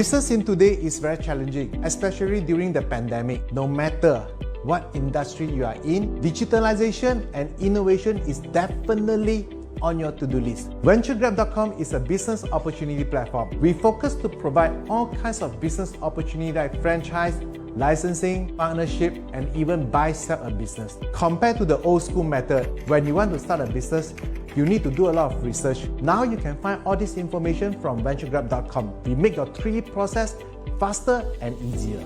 Business in today is very challenging, especially during the pandemic. No matter what industry you are in, digitalization and innovation is definitely on your to-do list. VentureGrab.com is a business opportunity platform. We focus to provide all kinds of business opportunity like franchise, licensing, partnership, and even buy-sell a business. Compared to the old school method, when you want to start a business, you need to do a lot of research. Now you can find all this information from VentureGrab.com. We make your 3 process faster and easier.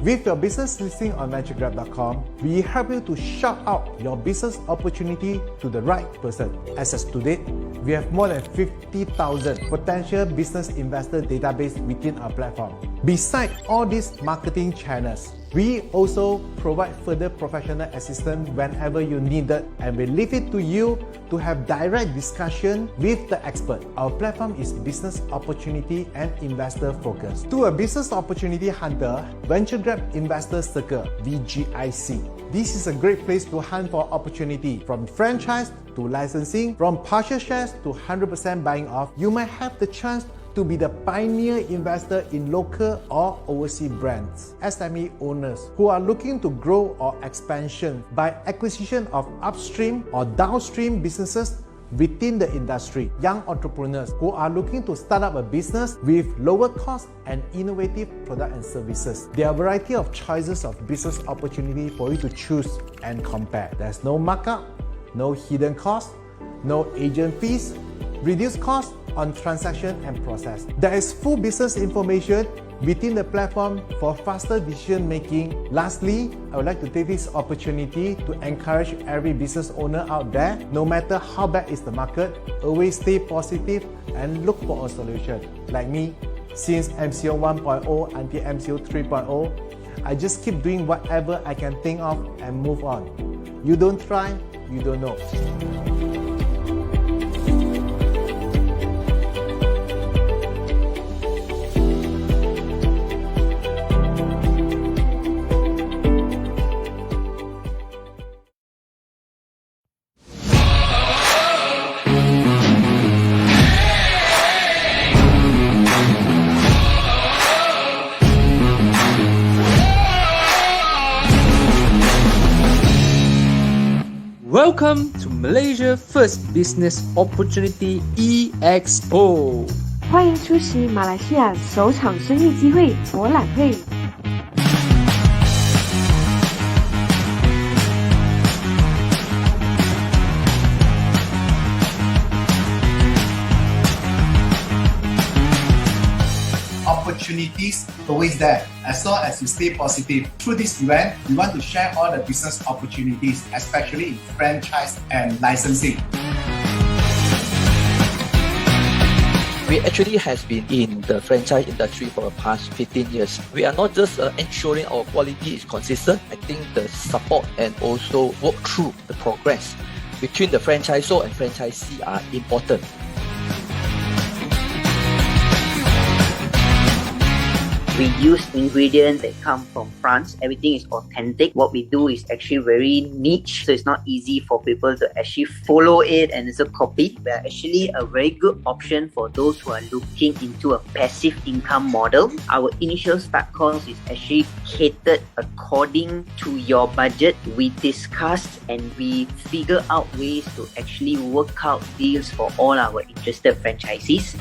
With your business listing on VentureGrab.com, we help you to shout out your business opportunity to the right person. As of today, we have more than 50,000 potential business investor database within our platform. Besides all these marketing channels, we also provide further professional assistance whenever you need it, and we leave it to you to have direct discussion with the expert. Our platform is business opportunity and investor focused. To a business opportunity hunter, VentureGrab Investor Circle (VGIC). This is a great place to hunt for opportunity, from franchise to licensing, from partial shares to 100% buying off. You might have the chance to be the pioneer investor in local or overseas brands, SME owners who are looking to grow or expansion by acquisition of upstream or downstream businesses within the industry, young entrepreneurs who are looking to start up a business with lower cost and innovative product and services. There are a variety of choices of business opportunity for you to choose and compare. There's no markup, no hidden cost, no agent fees, reduced cost on transaction and process. There is full business information within the platform for faster decision making. Lastly, I would like to take this opportunity to encourage every business owner out there, no matter how bad is the market, always stay positive and look for a solution. Like me, since MCO 1.0 until MCO 3.0, I just keep doing whatever I can think of and move on. You don't try, you don't know. Welcome to Malaysia First Business Opportunity EXPO。欢迎出席马来西亚首场生意机会博览会。Opportunities always there, as long as you stay positive. Through this event, we want to share all the business opportunities, especially in franchise and licensing. We actually has been in the franchise industry for the past 15 years. We are not just ensuring our quality is consistent. I think the support and also work through the progress between the franchisor and franchisee are important. We use ingredients that come from France. Everything is authentic. What we do is actually very niche, so it's not easy for people to actually follow it and also copy. We are actually a very good option for those who are looking into a passive income model. Our initial start cost is actually catered according to your budget. We discussed and we figure out ways to actually work out deals for all our interested franchisees.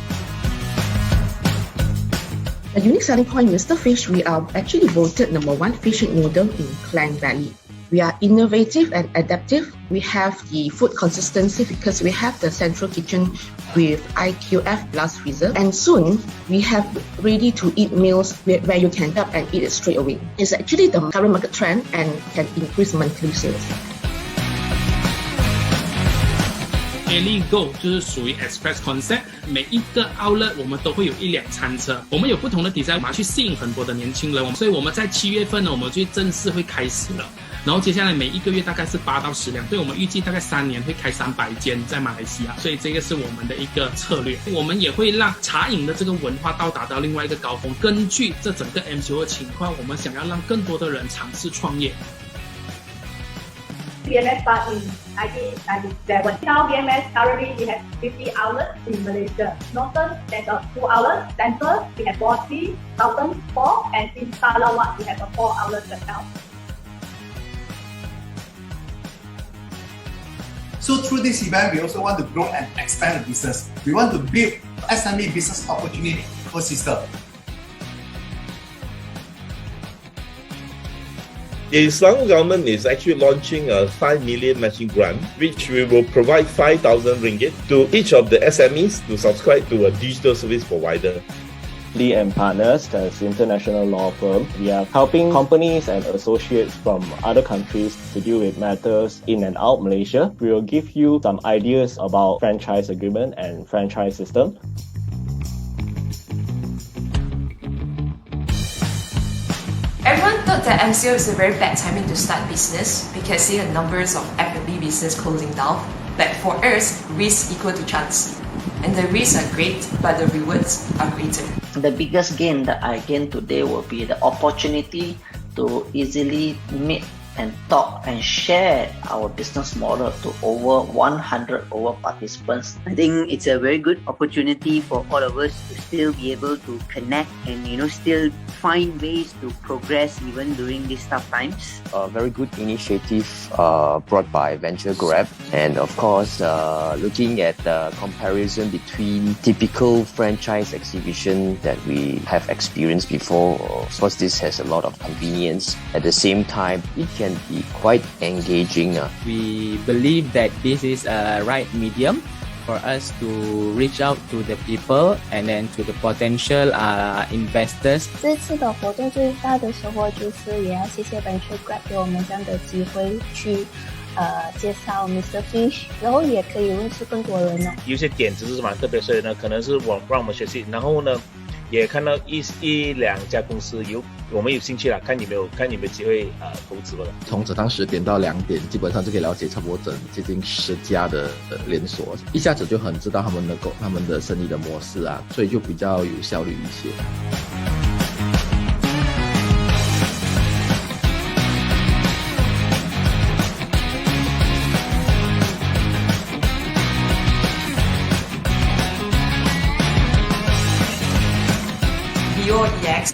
A unique selling point in Mr. Fish, we are actually voted #1 fishing noodle in Klang Valley. We are innovative and adaptive. We have the food consistency because we have the central kitchen with IQF glass freezer. And soon, we have ready-to-eat meals where you can up and eat it straight away. It's actually the current market trend and can increase monthly sales. Daily Go 就是属于 Express Concept， 每一个 outlet 我们都会有1辆餐车，我们有不同的 design， 我们要去吸引很多的年轻人，所以我们在7月份呢，我们就正式会开始了。然后接下来每一个月大概是8到10辆，所以我们预计大概3年会开300间在马来西亚，所以这个是我们的一个策略。我们也会让茶饮的这个文化到达到另外一个高峰。根据这整个 MCO 的情况，我们想要让更多的人尝试创业。BMS started in 1997. Now BMS currently we have 50 outlets in Malaysia. Northern, there's 2 outlets. Central, we have 40. Southern, 4. And in Sarawak, we have 4 outlets right now. So through this event, we also want to grow and expand the business. We want to build SME business opportunity ecosystem. The Selangor government is actually launching a 5 million matching grant, which we will provide 5,000 ringgit to each of the SMEs to subscribe to a digital service provider. Lee and Partners, as international law firm, we are helping companies and associates from other countries to deal with matters in and out Malaysia. We will give you some ideas about franchise agreement and franchise system. Everyone thought that MCO is a very bad timing to start business because see the numbers of F&B business closing down. But for us, risk equal to chance. And the risks are great, but the rewards are greater. The biggest gain that I gained today will be the opportunity to easily meet and talk and share our business model to over 100 participants. I think it's a very good opportunity for all of us to still be able to connect and still find ways to progress even during these tough times. A very good initiative brought by Venture Grab, and of course looking at the comparison between typical franchise exhibition that we have experienced before. Of course, this has a lot of convenience. At the same time, it can be quite engaging. We believe that this is a right medium for us to reach out to the people and then to the potential investors. 这次的活动最大的收获就是也要谢谢 Venture Grab 给我们这样的机会去介绍 Mr. Fish， 然后也可以认识更多人哦。有些点子是蛮特别，所以呢，可能是让我们学习，然后呢，也看到一两家公司我们有兴趣了，看有没有机会投资了。从早上10点到2点，基本上就可以了解差不多接近10家的连锁，一下子就很知道他们的生意的模式啊，所以就比较有效率一些。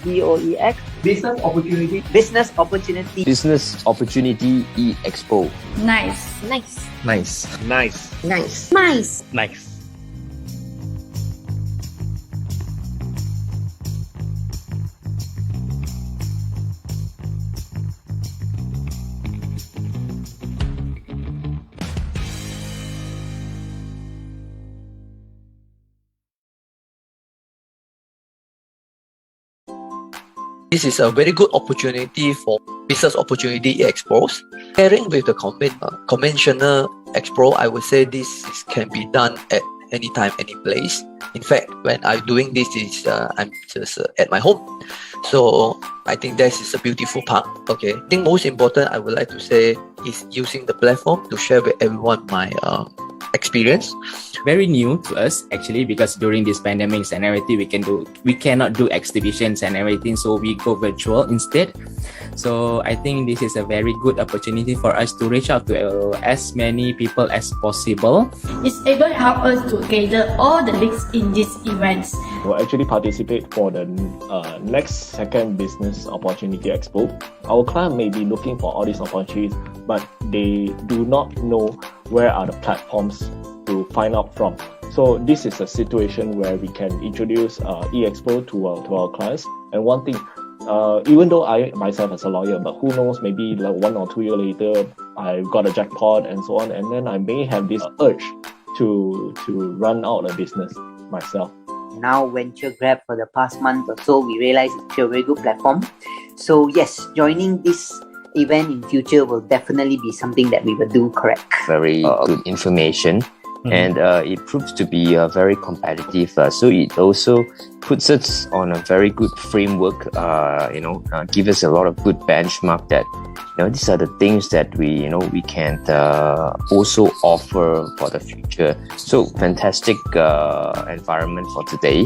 BOEX Business Opportunity E-Expo. Nice. This is a very good opportunity for Business Opportunity Expos. Pairing with the conventional expo, I would say this can be done at any time, any place. In fact, when I'm doing this, I'm just at my home. So I think that is a beautiful part. Okay, I think most important I would like to say is using the platform to share with everyone my experience. Very new to us actually, because during this pandemics and everything we cannot do exhibitions and everything, so we go virtual instead. So I think this is a very good opportunity for us to reach out to as many people as possible. It's able to help us to gather all the leads in these events. We'll actually participate for the next second Business Opportunity Expo. Our client may be looking for all these opportunities, but they do not know where are the platforms to find out from. So this is a situation where we can introduce e-expo to our clients. And one thing, even though I myself as a lawyer, but who knows, maybe like 1 or 2 years later, I got a jackpot and so on, and then I may have this urge to run out a business myself. Now Venture Grab for the past month or so, we realized it's a very good platform. So yes, joining this event in future will definitely be something that we will do correct. Very good information. And it proves to be very competitive. So it also puts us on a very good framework. Give us a lot of good benchmark that these are the things that we can also offer for the future. So fantastic environment for today.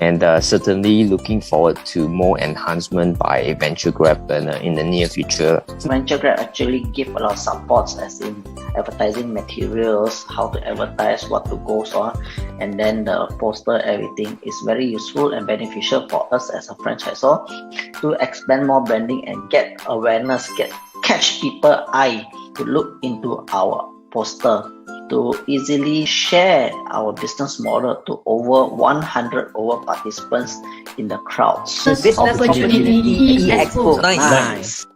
And certainly looking forward to more enhancement by Venture Grab in the near future. Venture Grab actually give a lot of supports, as in advertising materials, how to advertise, what to go on, and then the poster, everything is very useful and beneficial for us as a franchisor to expand more branding and get awareness, catch people eye to look into our poster, to easily share our business model to over 100 participants in the crowds. Business opportunity expo. Nice.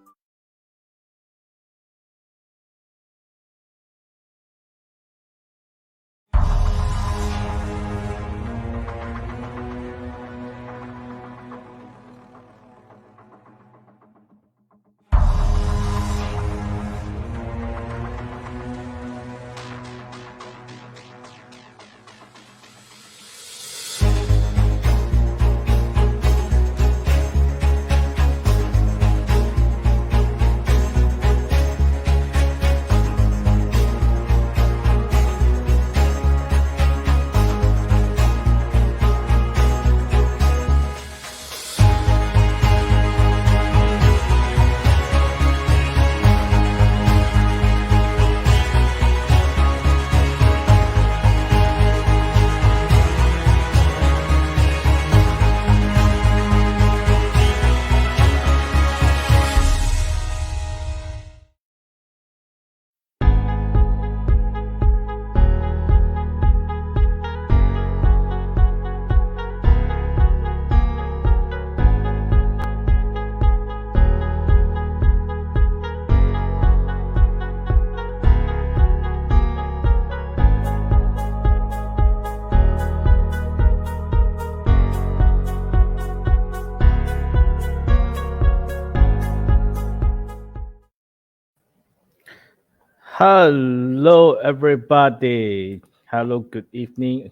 Hello, everybody. Hello, good evening.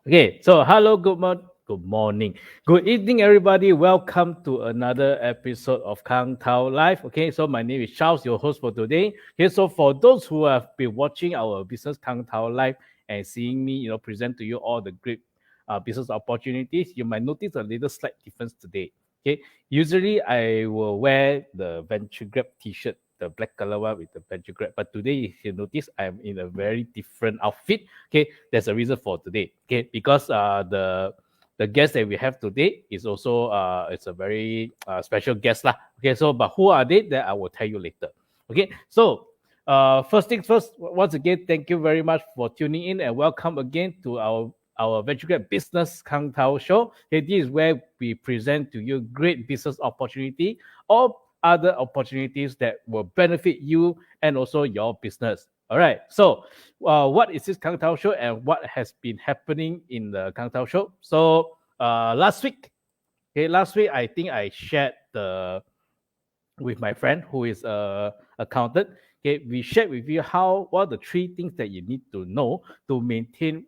Okay, so hello, good morning, good evening, everybody. Welcome to another episode of Kang Tao Live. Okay, so my name is Charles, your host for today. Okay, so for those who have been watching our business Kang Tao Live and seeing me, present to you all the great business opportunities, you might notice a little slight difference today. Okay, usually I will wear the Venture Grab T-shirt, the black color one with the Venture Grab. But today, if you notice, I'm in a very different outfit. Okay, there's a reason for today. Okay, because the guest that we have today is also it's a very special guest lah. Okay, so but who are they? That I will tell you later. Okay, so first things first. Once again, thank you very much for tuning in and welcome again to our Venture Grab Business Kang Tao Show. Okay, this is where we present to you great business opportunity or other opportunities that will benefit you and also your business. All right. So, what is this Kang Tao Show and what has been happening in the Kang Tao Show? So, last week I think I shared with my friend who is a accountant. Okay, we shared with you what are the three things that you need to know to maintain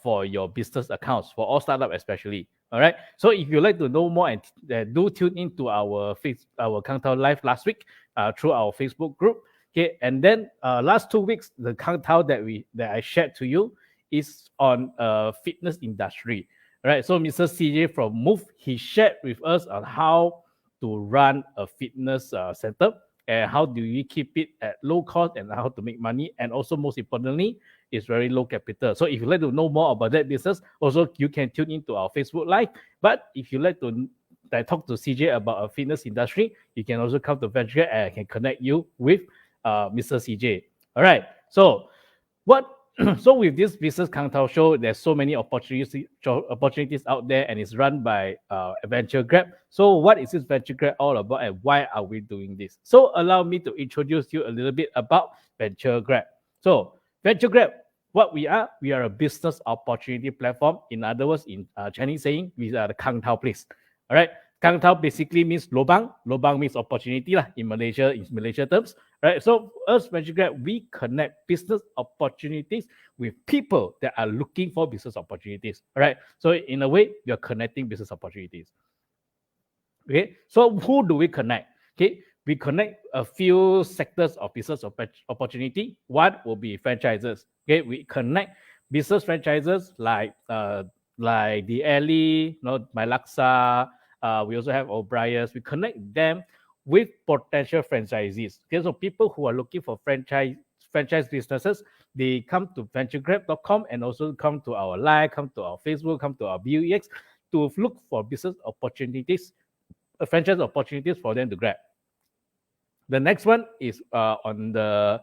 for your business accounts for all startup especially. All right. So if you'd like to know more, and do tune into our Kang Tao Live last week through our Facebook group. Okay, and then last 2 weeks the Kang Tao that I shared to you is on fitness industry. All right. So Mr. CJ from Move, he shared with us on how to run a fitness center and how do you keep it at low cost and how to make money, and also most importantly is very low capital. So if you'd like to know more about that business, also you can tune into our Facebook Live. But if you like to talk to CJ about a fitness industry, you can also come to Venture and I can connect you with Mr. CJ. All right. So so with this business Kang Tao Show, there's so many opportunities out there, and it's run by Venture Grab. So what is this Venture Grab all about, and why are we doing this? So allow me to introduce you a little bit about Venture Grab. So Venture Grab, what we are a business opportunity platform. In other words, in Chinese saying, we are the Kang Tao place. All right. Kang Tao basically means lobang. Lobang means opportunity lah in Malaysia terms. Right. So us Venture Grab, we connect business opportunities with people that are looking for business opportunities. All right. So in a way, you're connecting business opportunities. Okay. So who do we connect? Okay. We connect a few sectors of business opportunity. One will be franchises. Okay. We connect business franchises like like the Ellie, my Laksa. We also have O'Brien's. We connect them with potential franchisees. Okay, so people who are looking for franchise businesses, they come to venturegrab.com and also come to our live, come to our Facebook, come to our BUEX to look for business opportunities, franchise opportunities for them to grab. The next one is on the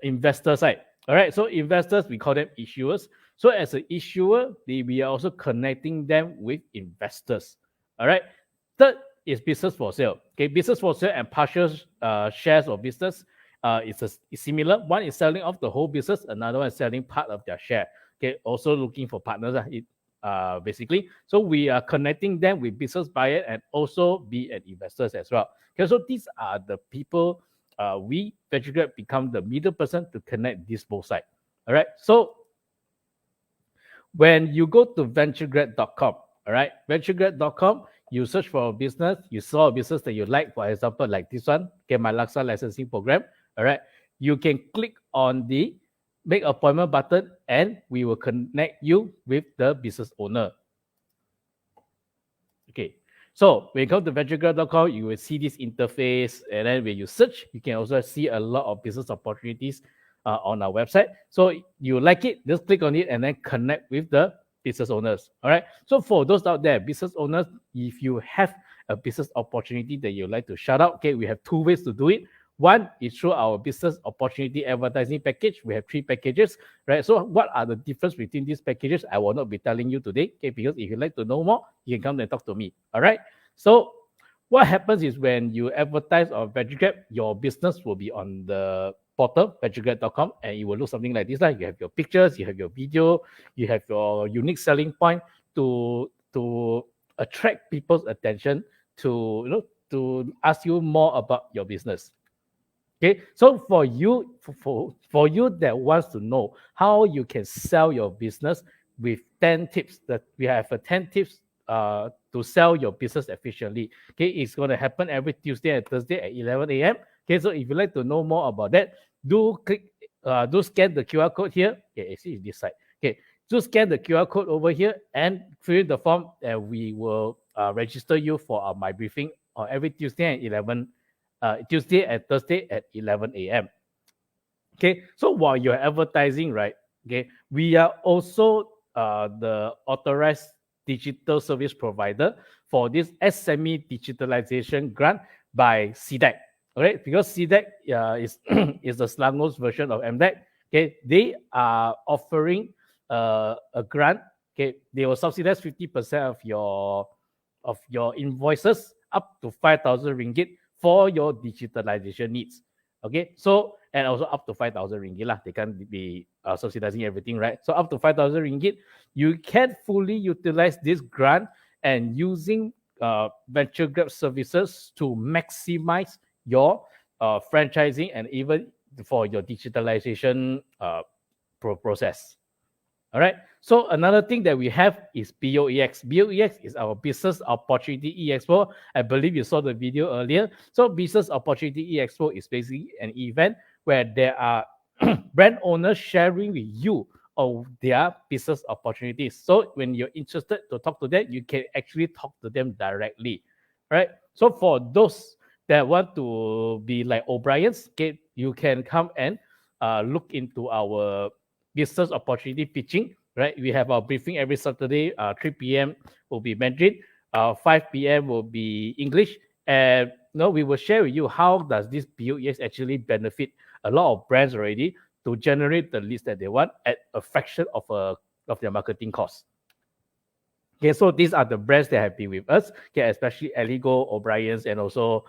investor side. All right, so investors, we call them issuers. So as an issuer, we are also connecting them with investors. All right. Third is business for sale. Okay, business for sale and partial shares of business is similar. One is selling off the whole business, another one is selling part of their share. Okay, also looking for partners. Basically, so we are connecting them with business buyer and also be an investors as well. Okay, so these are the people we VentureGrab become the middle person to connect these both sides. All right. So when you go to venturegrad.com, all right, venturegrad.com, you search for a business, you saw a business that you like, for example, like this one, okay, my Laksa licensing program. All right. You can click on the make appointment button and we will connect you with the business owner. Okay. So when you come to venturegrad.com, you will see this interface. And then when you search, you can also see a lot of business opportunities on our website. So you like it, just click on it and then connect with the business owners. All right. So for those out there, business owners, if you have a business opportunity that you'd like to shout out, okay, we have two ways to do it. One is through our business opportunity advertising package. We have 3 packages, right? So what are the difference between these packages? I will not be telling you today, okay? Because if you'd like to know more, you can come and talk to me, all right? So what happens is when you advertise on VentureGrab, your business will be on the portal, venturegrab.com, and it will look something like this. Like you have your pictures, you have your video, you have your unique selling point to attract people's attention to ask you more about your business. Okay, so for you that wants to know how you can sell your business with 10 tips, that we have 10 tips to sell your business efficiently. Okay, it's going to happen every Tuesday and Thursday at 11 a.m. Okay, so if you'd like to know more about that, do scan the QR code here. Okay, see this side. Okay, do scan the QR code over here and fill in the form, and we will register you for my briefing on every Tuesday at Tuesday and Thursday at 11 a.m. Okay, so while you're advertising, right? Okay, we are also the authorized digital service provider for this SME digitalization grant by CDEC. All right, because CDEC is the Selangor's version of MDEC. Okay, they are offering a grant. Okay, they will subsidize 50% of your invoices up to 5,000 ringgit for your digitalization needs. Okay, so and also up to 5,000 ringgit lah. They can't be subsidizing everything, right? So up to 5,000 ringgit, you can fully utilize this grant and using VentureGrab services to maximize your franchising and even for your digitalization process. All right. So another thing that we have is BOEX. BOEX is our Business Opportunity E-Expo. I believe you saw the video earlier. So Business Opportunity E-Expo is basically an event where there are brand owners sharing with you of their business opportunities. So when you're interested to talk to them, you can actually talk to them directly. Right. So for those that want to be like O'Brien's, okay, you can come and look into our business opportunity pitching, right? We have our briefing every Saturday, 3 p.m. will be Mandarin, 5 p.m. will be English, and we will share with you how does this BOES actually benefit a lot of brands already to generate the leads that they want at a fraction of their marketing costs. Okay, so these are the brands that have been with us, okay, especially Eligo, O'Brien's, and also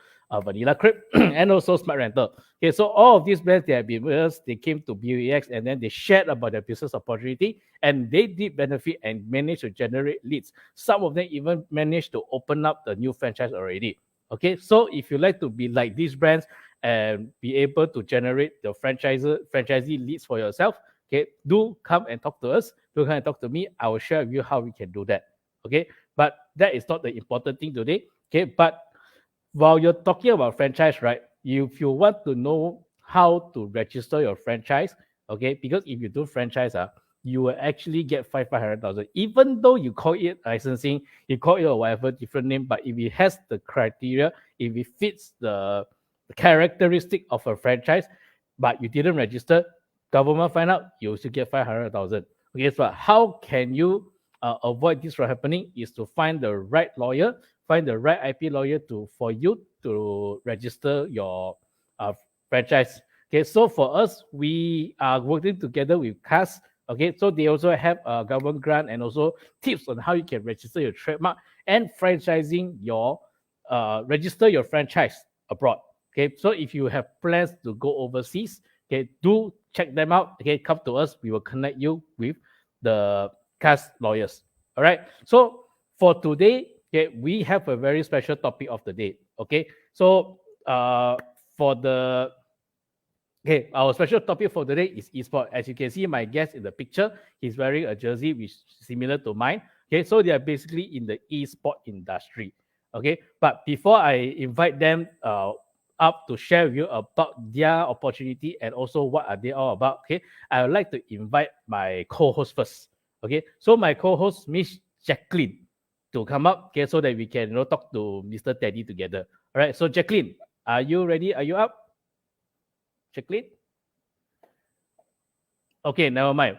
Vanilla Crib, and also Smart Rental. Okay, so all of these brands that have been with us, they came to BOEX and then they shared about their business opportunity and they did benefit and managed to generate leads. Some of them even managed to open up the new franchise already. Okay, so if you like to be like these brands and be able to generate the franchisee leads for yourself, okay, do come and talk to us. Do come and talk to me. I will share with you how we can do that. Okay, but that is not the important thing today. Okay, but while you're talking about franchise, right? If you want to know how to register your franchise, okay, because if you do franchise, you will actually get 500,000. Even though you call it licensing, you call it or whatever different name, but if it has the criteria, if it fits the characteristic of a franchise, but you didn't register, government find out, you still get 500,000. Okay, so how can you avoid this from happening? Is to find the right lawyer, find the right IP lawyer for you to register your franchise. Okay, so for us, we are working together with CAS. Okay, so they also have a government grant and also tips on how you can register your trademark and franchising your register your franchise abroad. Okay, so if you have plans to go overseas, okay, do check them out. Okay, come to us. We will connect you with the CAS lawyers. All right. So for today, okay, we have a very special topic of the day. Okay, so for the okay, our special topic for today is esport. As you can see, my guest in the picture, he's wearing a jersey which is similar to mine. Okay, so they are basically in the esport industry. Okay, but before I invite them up to share with you about their opportunity and also what are they all about, okay, I would like to invite my co-host first. Okay, so my co-host, Miss Jacqueline, to come up, okay, so that we can talk to Mr. Teddy together. All right, so Jacqueline, are you ready? Are you up? Jacqueline? Okay, never mind.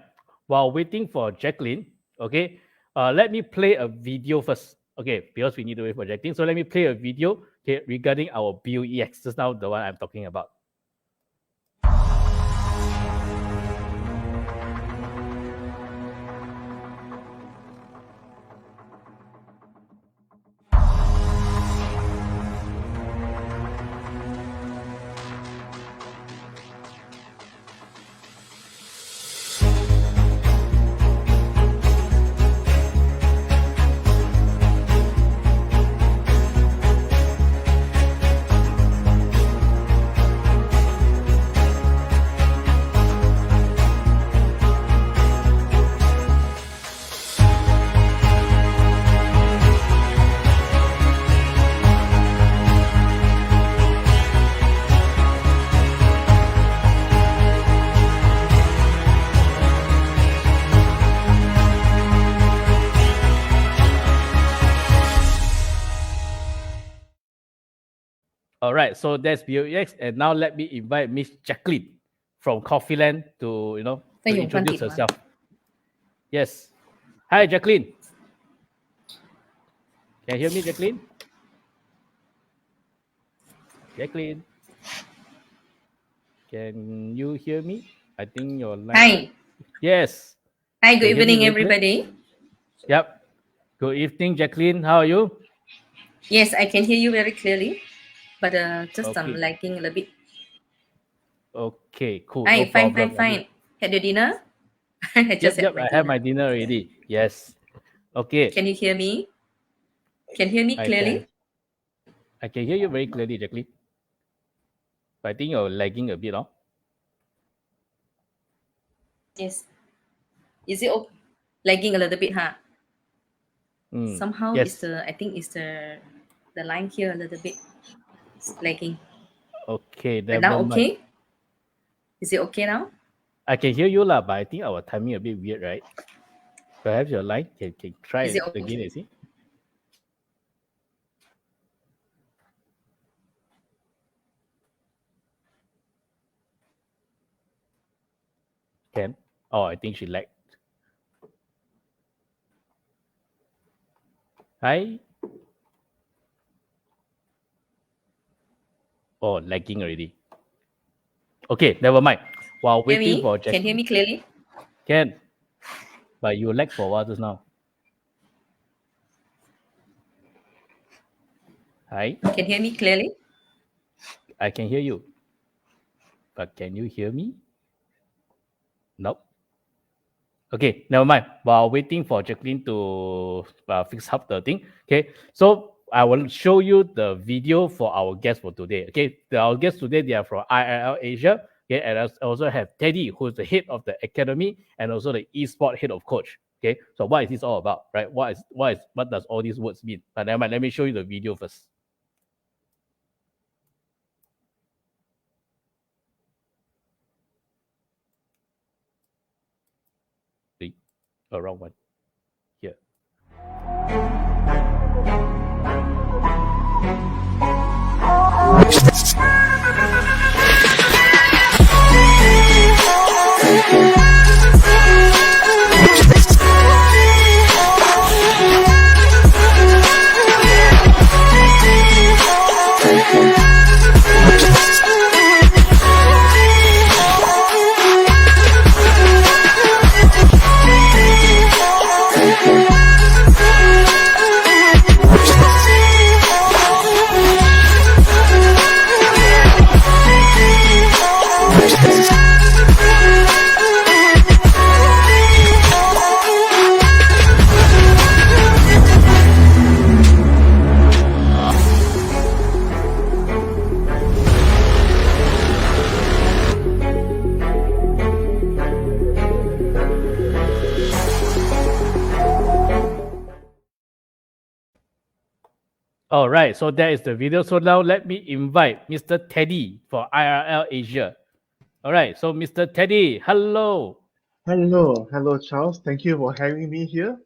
While waiting for Jacqueline, okay, let me play a video first. Okay, because we need to wait for Jacqueline. So let me play a video, okay, regarding our Bill EX. Just now the one I'm talking about. All right, so that's BOEX, and now let me invite Miss Jacqueline from Coffeeland to to introduce herself. Yes, hi Jacqueline. Can you hear me, Jacqueline? Jacqueline, can you hear me? I think your line. Hi. Yes. Hi, good Can you hear me evening, very clear? everybody. Yep. Good evening, Jacqueline. How are you? Yes, I can hear you very clearly, but just I'm Okay. lagging a little bit. Okay, cool. Hi, No fine, problem. fine. Had your dinner? I just had Yep. my I have dinner. my dinner already. Yes. Okay. Can you hear me? Can you hear me I clearly? can hear you very clearly, Jacqueline. But I think you're lagging a bit, Yes. Is it lagging a little bit, huh? Mm, Somehow yes. I think it's the line here a little bit lagging. Okay, But never now mind. okay? Is it okay now? I can hear you lah, but I think our timing a bit weird, right? Perhaps your line can try Is it it again okay? and see. Can? Oh, I think she lagged. Hi. Oh, lagging already. Okay, never mind. While Hear waiting me? for Can you hear Jacqueline. me clearly? Can. But you lagged for a while just now. Hi. Can you hear me clearly? I can hear you. But can you hear me? Nope. Okay, never mind. While waiting for Jacqueline to fix up the thing, okay. So I will show you the video for our guests for today. Okay, our guests today they are from IIL Asia. Okay, and I also have Teddy, who is the head of the academy and also the esport head of coach. Okay, so what is this all about, right? What does all these words mean? But never mind. Let me show you the video first. around one here. All right, so that is the video. So now let me invite Mr. Teddy for IRL Asia. All right, so Mr. Teddy, hello. Hello, Charles. Thank you for having me here.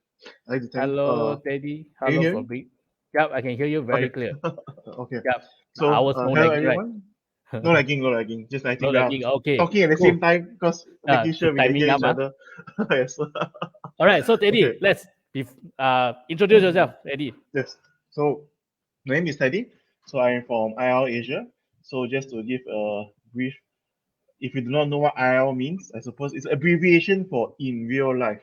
I'd like to thank. Hello, Teddy. Can you Hello hear for me? being. Yep, I can hear you very Okay. clear. Okay. Yep. So, Ours no hello lagging, right? everyone. No lagging, no lagging. Just I No think we are lagging. Okay, talking at the cool. same time because making To sure we can timing hear up, each other. Yes. All right, so Teddy, Okay. let's introduce yourself, Teddy. Yes. So, my name is Teddy. So, I am from IL Asia. So, just to give a brief, if you do not know what IL means, I suppose it's abbreviation for in real life.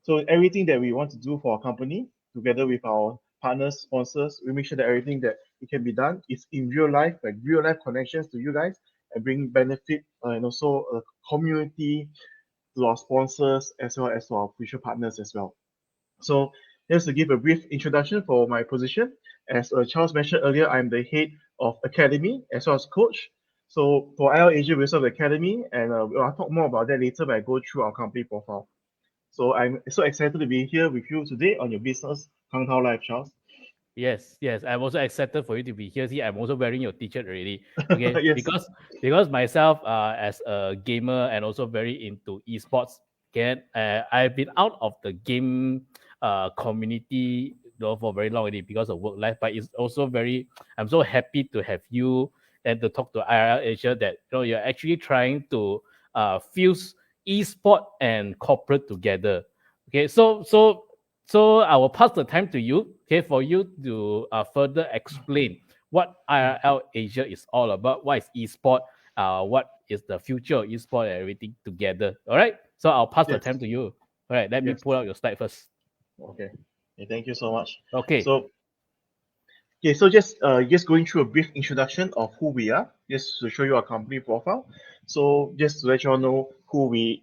So everything that we want to do for our company, together with our partners, sponsors, we make sure that everything that it can be done is in real life, like real life connections to you guys, and bring benefit and also a community to our sponsors as well as to our future partners as well. So just to give a brief introduction for my position, as Charles mentioned earlier, I'm the head of academy as well as coach. So for IL Asia, we also have academy, and I'll talk more about that later when I go through our company profile. So I'm so excited to be here with you today on your business Kang Tao Live, Charles. Yes, yes. I'm also excited for you to be here. See, I'm also wearing your t-shirt already. Okay, Yes. because myself, as a gamer and also very into esports, I've been out of the game community for very long already because of work life. But it's also I'm so happy to have you and to talk to IRL Asia that you're actually trying to fuse esport and corporate together. Okay, so I will pass the time to you, okay, for you to further explain what IRL Asia is all about, what is esport, what is the future of esport and everything together. All right. So I'll pass the Yes. time to you. All right. Let me Yes. pull out your slide first. Okay. Thank you so much. Okay. So just going through a brief introduction of who we are, just to show you our company profile. So just to let you all know who we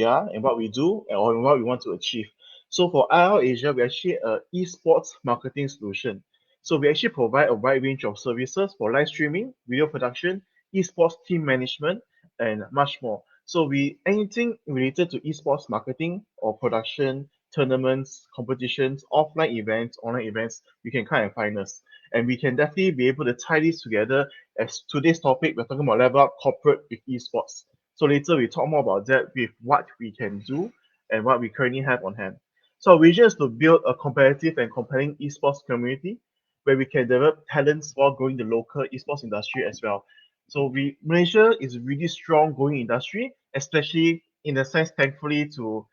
are and what we do or what we want to achieve. So for IL Asia, we actually esports marketing solution. So we actually provide a wide range of services for live streaming, video production, esports team management, and much more. So we anything related to esports marketing or production, tournaments, competitions, offline events, online events, you can kind of find us. And we can definitely be able to tie this together as today's topic, we're talking about level up corporate with esports. So later we talk more about that with what we can do and what we currently have on hand. So our vision is to build a competitive and compelling esports community where we can develop talents while growing the local esports industry as well. So Malaysia is a really strong growing industry, especially in a sense, thankfully to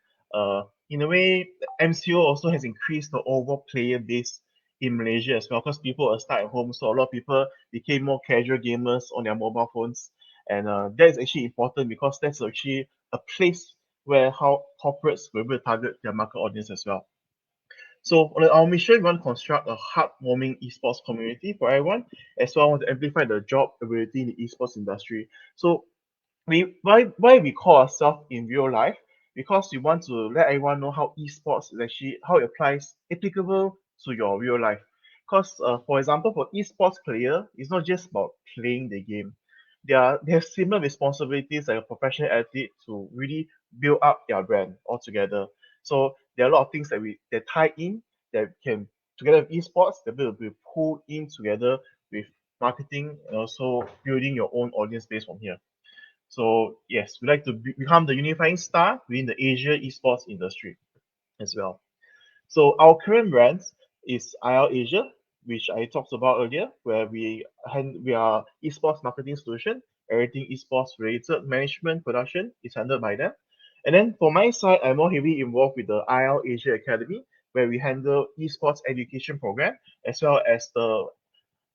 in a way, MCO also has increased the overall player base in Malaysia as well because people are stuck at home. So a lot of people became more casual gamers on their mobile phones. And that is actually important because that's actually a place where how corporates will be able to target their market audience as well. So on our mission, we want to construct a heartwarming esports community for everyone, as well as want to amplify the job ability in the esports industry. So why we call ourselves in real life? Because we want to let everyone know how esports is actually how it applies applicable to your real life. Because for example, for esports player, it's not just about playing the game. They have similar responsibilities like a professional athlete to really build up their brand altogether. So there are a lot of things that tie in that can together with esports that will be pulled in together with marketing and also building your own audience base from here. So yes, we like to become the unifying star within the Asia esports industry as well. So our current brand is IL Asia, which I talked about earlier, where we are esports marketing solution. Everything esports related management production is handled by them. And then for my side, I'm more heavily involved with the IL Asia Academy, where we handle esports education program as well as the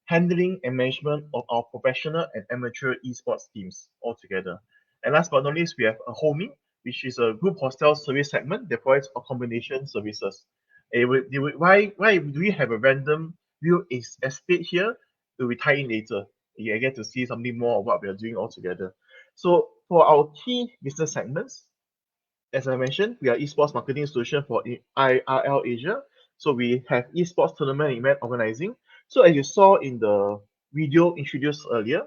handling and management of our professional and amateur esports teams altogether. And last but not least, we have a Homey, which is a group hostel service segment that provides accommodation services. Why do we have a random real estate here? We tie in later. You get to see something more of what we are doing altogether. So for our key business segments, as I mentioned, we are esports marketing solution for IRL Asia. So we have esports tournament event organizing. So as you saw in the video introduced earlier,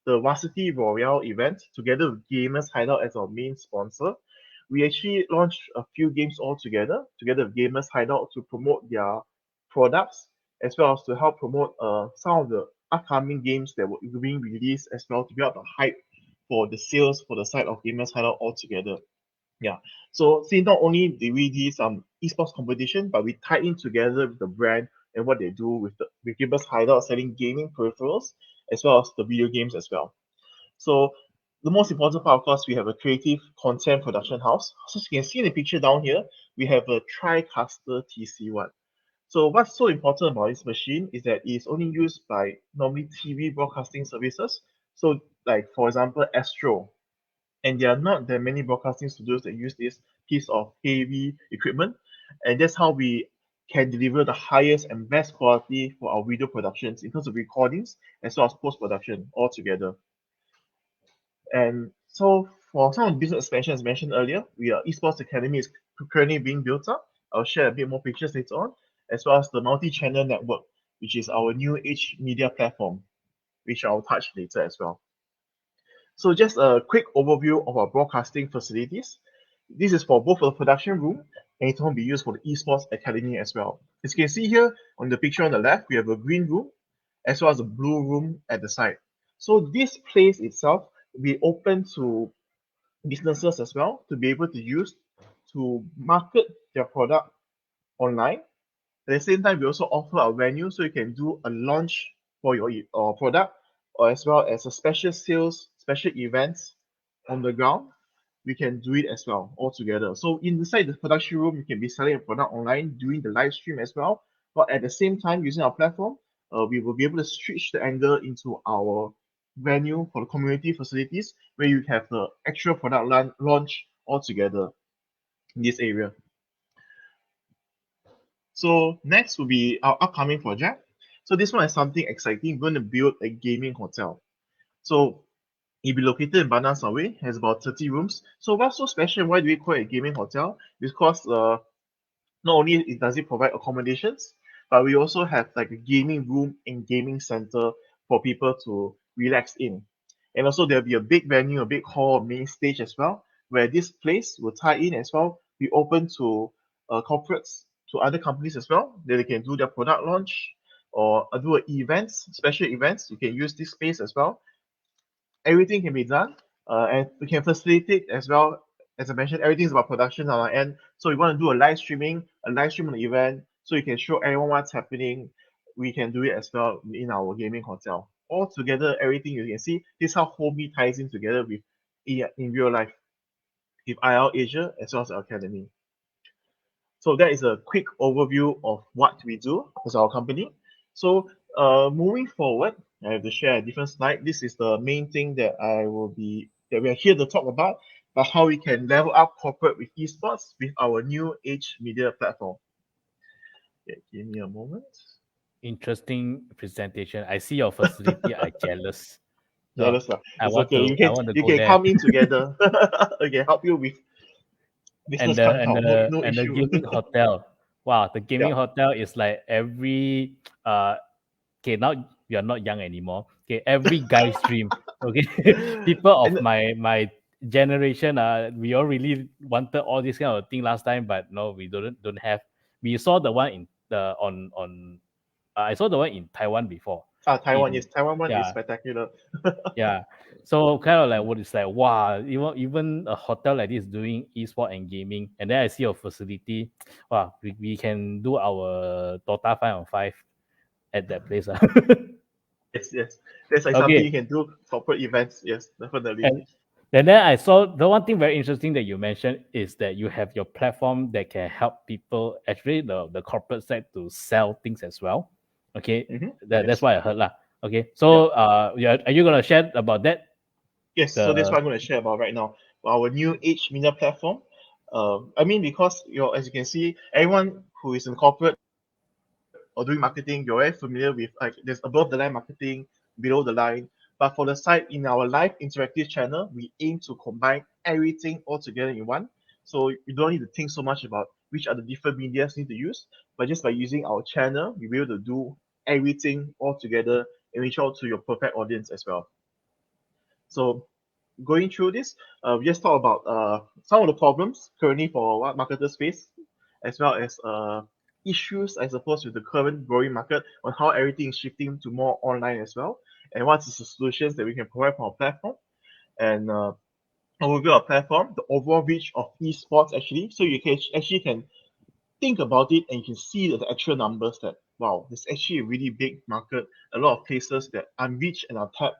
the Varsity Royale event, together with Gamers Hideout as our main sponsor, we actually launched a few games all together with Gamers Hideout to promote their products, as well as to help promote some of the upcoming games that were being released, as well to build up the hype for the sales for the side of Gamers Hideout altogether. Yeah. So see, not only do we do some esports competition, but we tie in together with the brand and what they do with Gamers Hideout selling gaming peripherals as well as the video games as well. So the most important part, of course, we have a creative content production house. So as you can see in the picture down here, we have a TriCaster TC1. So what's so important about this machine is that it's only used by normally TV broadcasting services. So like for example, Astro, and there are not that many broadcasting studios that use this piece of heavy equipment, and that's how we can deliver the highest and best quality for our video productions in terms of recordings as well as post-production altogether. And so for some of the business expansion as mentioned earlier, esports academy is currently being built up. I'll share a bit more pictures later on, as well as the multi-channel network, which is our new age media platform, which I'll touch later as well. So just a quick overview of our broadcasting facilities. This is for both the production room and it will be used for the esports academy as well. As you can see here on the picture on the left, we have a green room as well as a blue room at the side. So this place itself will be open to businesses as well to be able to use to market their product online. At the same time, we also offer a venue so you can do a launch for your product, or as well as a special sales, special events on the ground. We can do it as well all together. So inside the production room, you can be selling a product online, doing the live stream as well. But at the same time, using our platform, we will be able to switch the angle into our venue for the community facilities where you have the actual product launch all together in this area. So next will be our upcoming project. So this one is something exciting. We're going to build a gaming hotel. So it'll be located in Bandar Sawit, has about 30 rooms. So what's so special? Why do we call it a gaming hotel? Because not only does it provide accommodations, but we also have like a gaming room and gaming center for people to relax in. And also there'll be a big venue, a big hall, main stage as well, where this place will tie in as well, be open to corporates, to other companies as well, that they can do their product launch or do events, special events. You can use this space as well. Everything can be done, and we can facilitate as well. As I mentioned, everything is about production on our end. So we want to do a live stream on the event, so you can show everyone what's happening. We can do it as well in our gaming hotel. All together, everything you can see. This is how Homey ties in together with in real life, with IL Asia as well as our academy. So that is a quick overview of what we do as our company. So moving forward, I have to share a different slide. This is the main thing that we are here to talk about how we can level up corporate with esports with our new age media platform. Okay, give me a moment. Interesting presentation. I see your facility. I jealous. Jealous, I it's want okay. to. I want to You go can there. come in together. I can help you with business. No And the issue. gaming hotel. Wow, the gaming Yeah. hotel is like every okay, now you're not young anymore. Okay, every guy's dream. Okay. People of my generation, we all really wanted all this kind of thing last time, but no, we don't have. We saw the one in the on I saw the one in Taiwan before. Taiwan, In, yes. Taiwan one is yeah, spectacular. yeah. So kind of like what it's like, wow, even a hotel like this doing esport and gaming, and then I see your facility, wow, we can do our Dota 5-on-5 at that place. Yes, yes. That's like something Okay. you can do corporate events. Yes, definitely. And then I saw the one thing very interesting that you mentioned is that you have your platform that can help people, actually the corporate side, to sell things as well. Okay, that's Yes. what I heard lah. Okay, so are you gonna share about that? Yes, so that's what I'm going to share about right now. Our new age media platform. I mean, because as you can see, everyone who is in corporate or doing marketing, you're very familiar with like there's above the line marketing, below the line. But for the site in our live interactive channel, we aim to combine everything all together in one. So you don't need to think so much about which are the different medias you need to use, but just by using our channel, you'll be able to do everything all together and reach out to your perfect audience as well. So going through this, we just talk about some of the problems currently for what marketers face, as well as issues, I suppose, with the current growing market on how everything is shifting to more online as well, and what is the solutions that we can provide from our platform, and overview our platform, the overall reach of esports actually, so you can actually think about it and you can see the actual numbers that wow, there's actually a really big market, a lot of places that unreached and untapped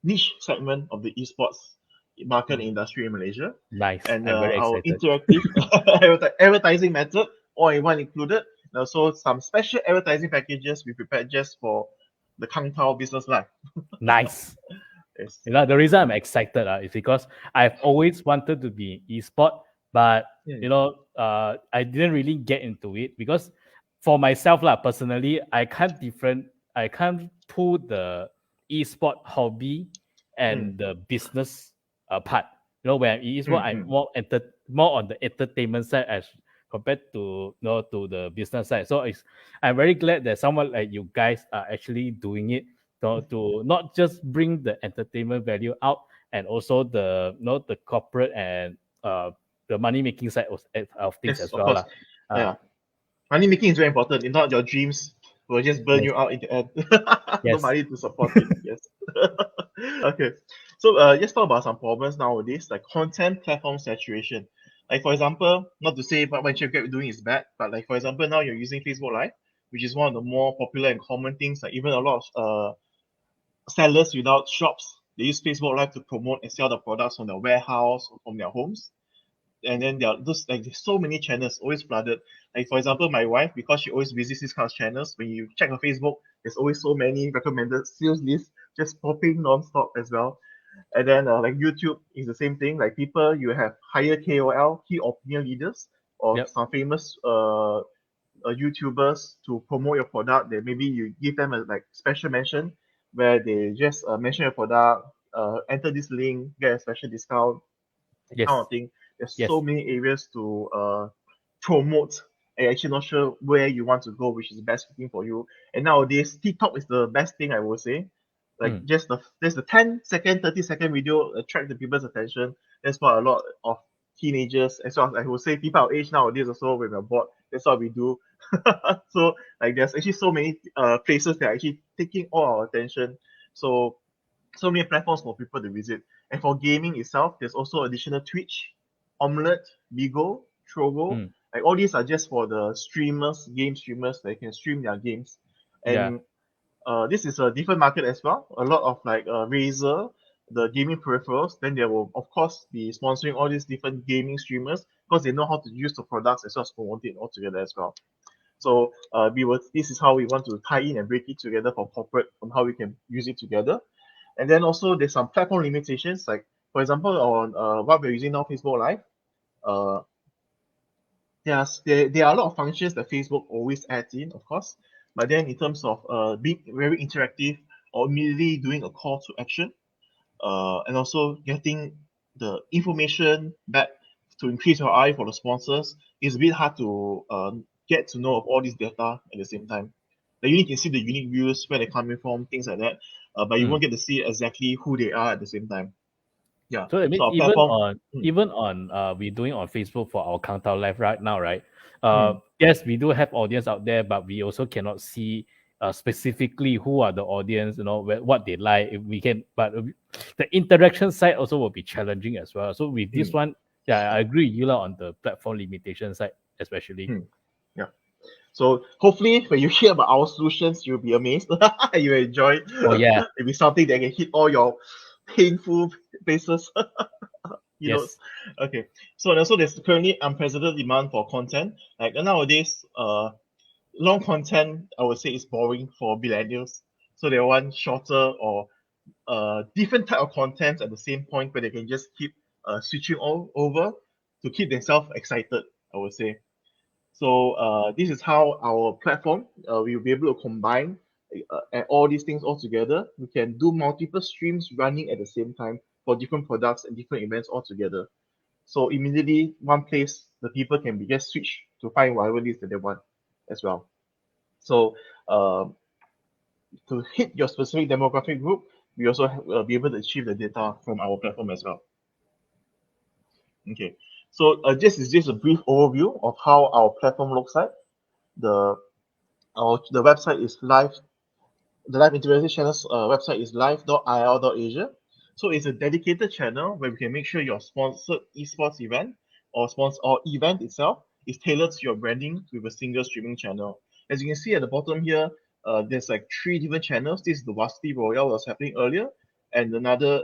niche segment of the esports market industry in Malaysia. Nice. And I'm very our excited. interactive advertising method, all in one included. And also some special advertising packages we prepared just for the Kang Tao business line. Nice. Yes. You know, the reason I'm excited is because I've always wanted to be esport, but I didn't really get into it because for myself personally, I can't pull the esport hobby and the business part. You know, when esport, I'm more on the entertainment side as compared to to the business side. So I'm very glad that someone like you guys are actually doing it to not just bring the entertainment value out, and also the the corporate and the money making side of things Yes, as of well course. Yeah. Money making is very important. If not, your dreams will just burn you out in the end. No Yes. money to support it. Yes. Okay. So let's talk about some problems nowadays, like content platform saturation. Like for example, not to say what venture grab doing is bad, but like for example, now you're using Facebook Live, which is one of the more popular and common things. Like even a lot of sellers without shops, they use Facebook Live to promote and sell the products from their warehouse or from their homes. And then there are those like there's so many channels always flooded. Like for example, my wife, because she always visits these kind of channels, when you check her Facebook, there's always so many recommended sales lists just popping non-stop as well. And then like YouTube is the same thing. Like people, you have higher KOL, key opinion leaders, or some famous YouTubers to promote your product. That maybe you give them a like special mention where they just mention your product, enter this link, get a special discount, that kind of thing. There's so many areas to promote. And you're actually not sure where you want to go, which is the best fitting for you. And nowadays, TikTok is the best thing I would say. Like just there's the 10-second, 30-second video attract the people's attention. That's what a lot of teenagers, as well as I would say people our age nowadays also when we're bored, that's what we do. So like there's actually so many places that are actually taking all our attention. So many platforms for people to visit. And for gaming itself, there's also additional Twitch, Omelette, Bigo, Trovo. Like all these are just for the streamers, game streamers that can stream their games. And this is a different market as well. A lot of like Razer, the gaming peripherals, then they will of course be sponsoring all these different gaming streamers because they know how to use the products as well as promote it all together as well. So this is how we want to tie in and break it together for corporate on how we can use it together. And then also there's some platform limitations, like for example on what we're using now, Facebook Live. There are a lot of functions that Facebook always adds in, of course. But then in terms of being very interactive or immediately doing a call to action, and also getting the information back to increase your eye for the sponsors, is a bit hard to get to know of all this data at the same time. Like you need to see the unique views, where they're coming from, things like that. But you won't get to see exactly who they are at the same time. Yeah. So it means our platform, even on we're doing on Facebook for our Countdown Live right now, right? Yes, we do have audience out there, but we also cannot see specifically who are the audience, what they like. If we can, but the interaction side also will be challenging as well. So with this one, yeah, I agree with you on the platform limitation side, especially. Yeah. So hopefully when you hear about our solutions, you'll be amazed. You enjoy. Oh yeah. It'll be something that can hit all your painful places. Yes. Okay. So also there's currently unprecedented demand for content. Like nowadays, long content I would say is boring for millennials. So they want shorter or different type of content at the same point where they can just keep switching all over to keep themselves excited, I would say. So this is how our platform we will be able to combine all these things all together. We can do multiple streams running at the same time for different products and different events all together. So immediately one place the people can be just switch to find whatever it is that they want as well. So to hit your specific demographic group, we also be able to achieve the data from our platform as well. Okay, so this is just a brief overview of how our platform looks like. The website is live. The live interactive channels website is live.il.asia. So it's a dedicated channel where we can make sure your sponsored esports event or event itself is tailored to your branding with a single streaming channel. As you can see at the bottom here, there's like 3 different channels. This is the Varsity Royale that was happening earlier, and another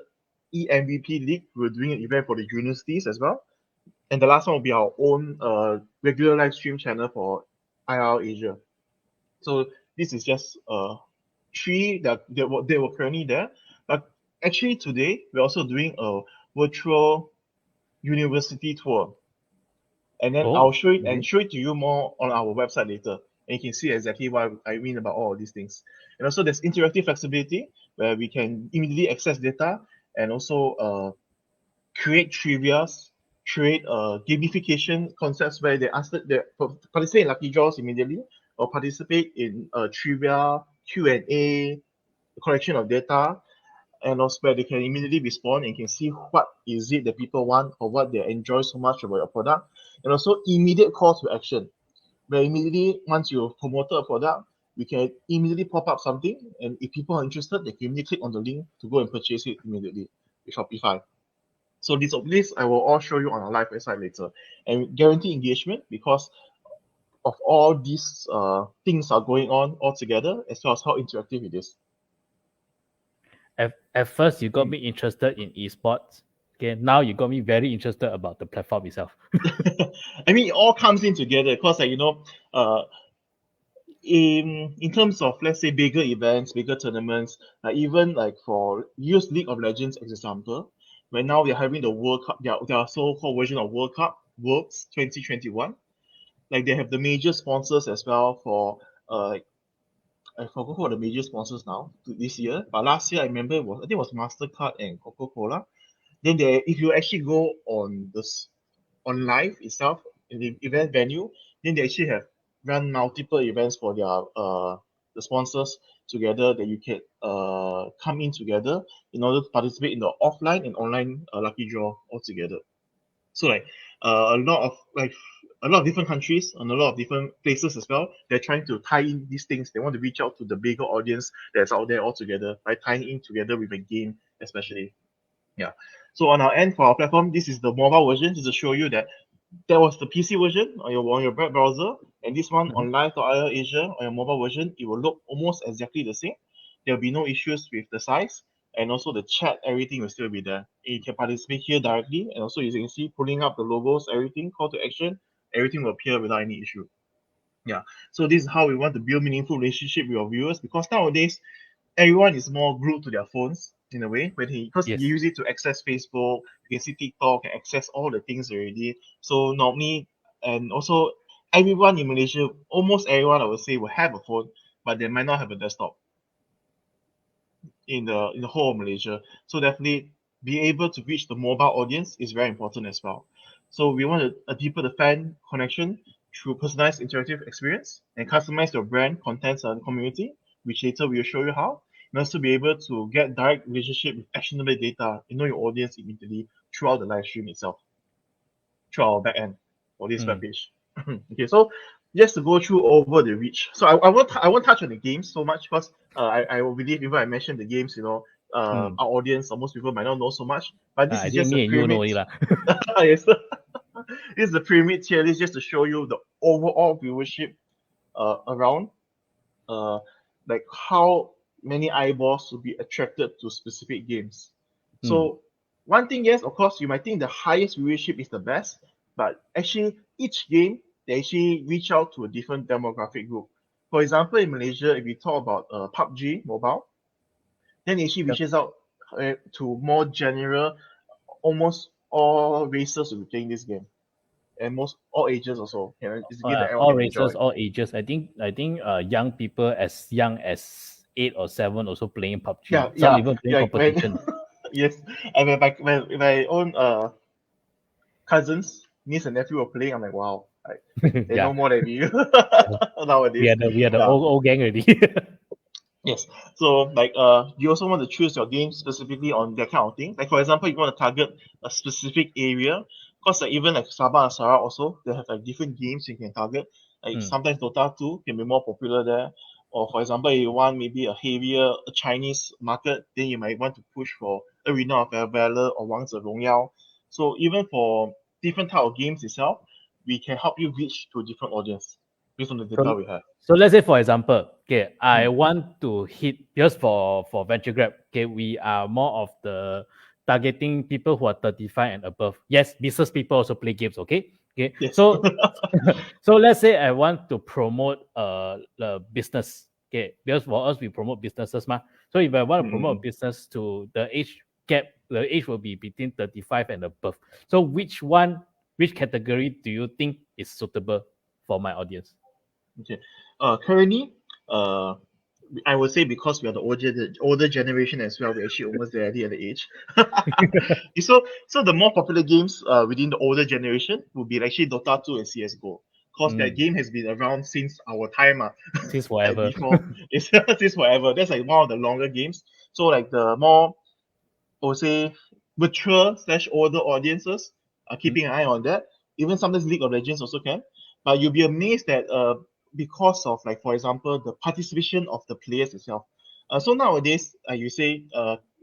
EMVP League. We're doing an event for the universities as well. And the last one will be our own regular live stream channel for IR Asia. So this is just 3 that they were currently there. But actually today we're also doing a virtual university tour. And then I'll show it to you more on our website later. And you can see exactly what I mean about all of these things. And also there's interactive flexibility where we can immediately access data and also create trivias, create gamification concepts where they participate in lucky draws immediately or participate in trivia, Q&A, collection of data, and also where they can immediately respond and can see what is it that people want or what they enjoy so much about your product. And also immediate call to action, where immediately once you've promoted a product, we can immediately pop up something, and if people are interested, they can immediately click on the link to go and purchase it immediately with Shopify. So this I will all show you on our live website later, and guarantee engagement because of all these things are going on all together, as well as how interactive it is. At first, you got me interested in esports. Okay, now you got me very interested about the platform itself. I mean, it all comes in together because, like, in terms of, let's say, bigger events, bigger tournaments, even like for use League of Legends as example, where now they're having the World Cup, their so-called version of World Cup, Worlds 2021. Like they have the major sponsors as well for I forgot who are the major sponsors now this year, but last year I remember I think it was MasterCard and Coca-Cola. Then if you actually go on live itself in the event venue, then they actually have run multiple events for their the sponsors together that you can come in together in order to participate in the offline and online lucky draw all together. So like a lot of different countries and a lot of different places as well, they're trying to tie in these things. They want to reach out to the bigger audience that's out there all together by tying in together with a game especially. Yeah. So on our end for our platform, this is the mobile version, just to show you that there was the PC version on your web browser, and this one on live.il Asia on your mobile version, it will look almost exactly the same. There'll be no issues with the size, and also the chat, everything will still be there. You can participate here directly, and also you can see pulling up the logos, everything, call to action, everything will appear without any issue. Yeah. So this is how we want to build meaningful relationship with your viewers, because nowadays everyone is more glued to their phones in a way, because you use it to access Facebook, you can see TikTok, and access all the things already. So normally, and also everyone in Malaysia, almost everyone I would say will have a phone, but they might not have a desktop in the whole of Malaysia. So definitely be able to reach the mobile audience is very important as well. So we want a deeper the fan connection through personalized interactive experience and customize your brand, contents, and community, which later we will show you how. And also be able to get direct relationship with actionable data, know your audience immediately throughout the live stream itself, through our back end for this web page. Okay, so just to go through over the reach. So I won't touch on the games so much because I will believe even I mentioned the games, our audience or most people might not know so much. But this I is think just me a and you know pyramid. it lah. Yes. This is the pyramid tier list just to show you the overall viewership around, like how many eyeballs will be attracted to specific games. So one thing, yes, of course, you might think the highest viewership is the best, but actually each game they actually reach out to a different demographic group. For example, in Malaysia, if we talk about PUBG Mobile, then it actually reaches out to more general, almost all races will be playing this game, and most all ages also. It's a game that everyone All can enjoy. races, all ages. I think young people as young as 8 or 7 also playing PUBG. Yeah, Some yeah, even playing yeah. competition. Yes, and when my own cousins, niece and nephew were playing, I'm like, wow, they know Yeah. more than me We nowadays. are the Yeah. old gang already. Yes. So you also want to choose your game specifically on that kind of thing. Like for example, you want to target a specific area, because like even like Sabah and Sarawak also, they have like different games you can target. Like sometimes Dota 2 can be more popular there. Or for example, you want maybe a heavier Chinese market, then you might want to push for Arena of Valor or 王者荣耀. So even for different type of games itself, we can help you reach to a different audience based on the data we have. So let's say, for example, okay, I want to hit just for venture grab. Okay, we are more of the targeting people who are 35 and above. Yes, business people also play games. Okay, okay. Yes. So so let's say I want to promote the business. Okay, because for us we promote businesses, ma. So if I want to promote a business to the age gap, the age will be between 35 and above. So which category do you think is suitable for my audience? Okay. Currently, I would say because we are the older generation as well, we're actually almost there at the age. So the more popular games within the older generation would be actually Dota 2 and CS:GO. Because that game has been around since our time. Since Like forever. before, it's since forever. That's like one of the longer games. So like the more, I would say, mature / older audiences are keeping an eye on that. Even sometimes League of Legends also can. But you'll be amazed that because of like for example the participation of the players itself. So nowadays, you say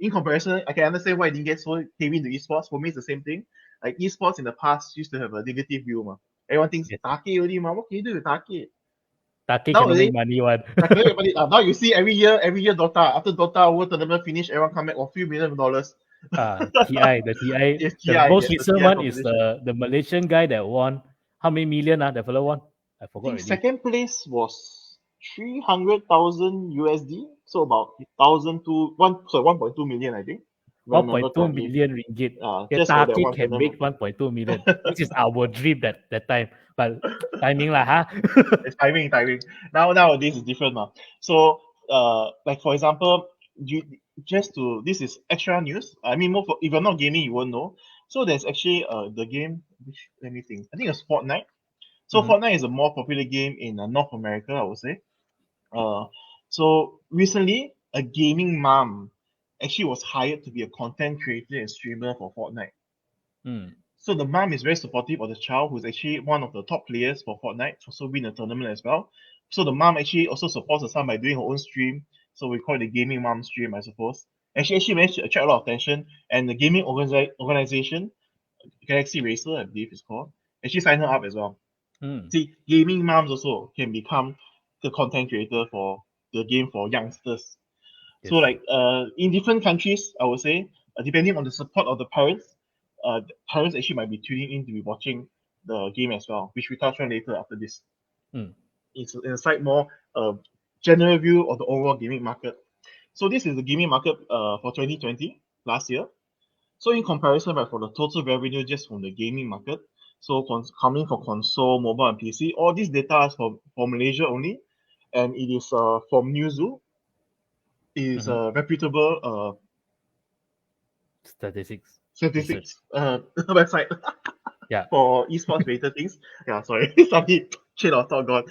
in comparison, I can understand why it didn't get so heavy into esports. For me, it's the same thing. Like esports in the past used to have a negative view, ma. Everyone thinks Take only, ma. What can you do with Take? Take cannot make money one. Now you see every year Dota. After Dota World Tournament finish, everyone come back with a few $1 million. The TI. Yes, The TI, most yes, the recent TI one is competition. the Malaysian guy that won. How many million? That fellow won? I I forgot think already. second place was 300,000 USD, so about 1.2 million, I think. If I remember 1.2 correctly. million ringgit. Just for that Taki one can tournament. make 1.2 million. This is our dream that time. But timing lah, huh? It's timing. Nowadays is different now. So like for example, this is extra news. I mean, more if you're not gaming, you won't know. So there's actually the game. Let me think. I think it's Fortnite. So Fortnite is a more popular game in North America, I would say. So recently, a gaming mom actually was hired to be a content creator and streamer for Fortnite. So the mom is very supportive of the child, who's actually one of the top players for Fortnite, also win a tournament as well. So the mom actually also supports her son by doing her own stream. So we call it the gaming mom stream, I suppose. And she actually managed to attract a lot of attention. And the gaming organization, Galaxy Racer, I believe it's called, actually signed her up as well. See, gaming moms also can become the content creator for the game for youngsters. So like in different countries, I would say, depending on the support of the parents actually might be tuning in to be watching the game as well, which we touch on later after this. It's in a slight more general view of the overall gaming market. So this is the gaming market for 2020 last year. So in comparison, right, for the total revenue just from the gaming market, so coming from console, mobile, and PC, all this data is for Malaysia only, and it is from Newzoo. It is a reputable statistics website yeah. for esports related things. Yeah, sorry, sorry, chain of thought gone.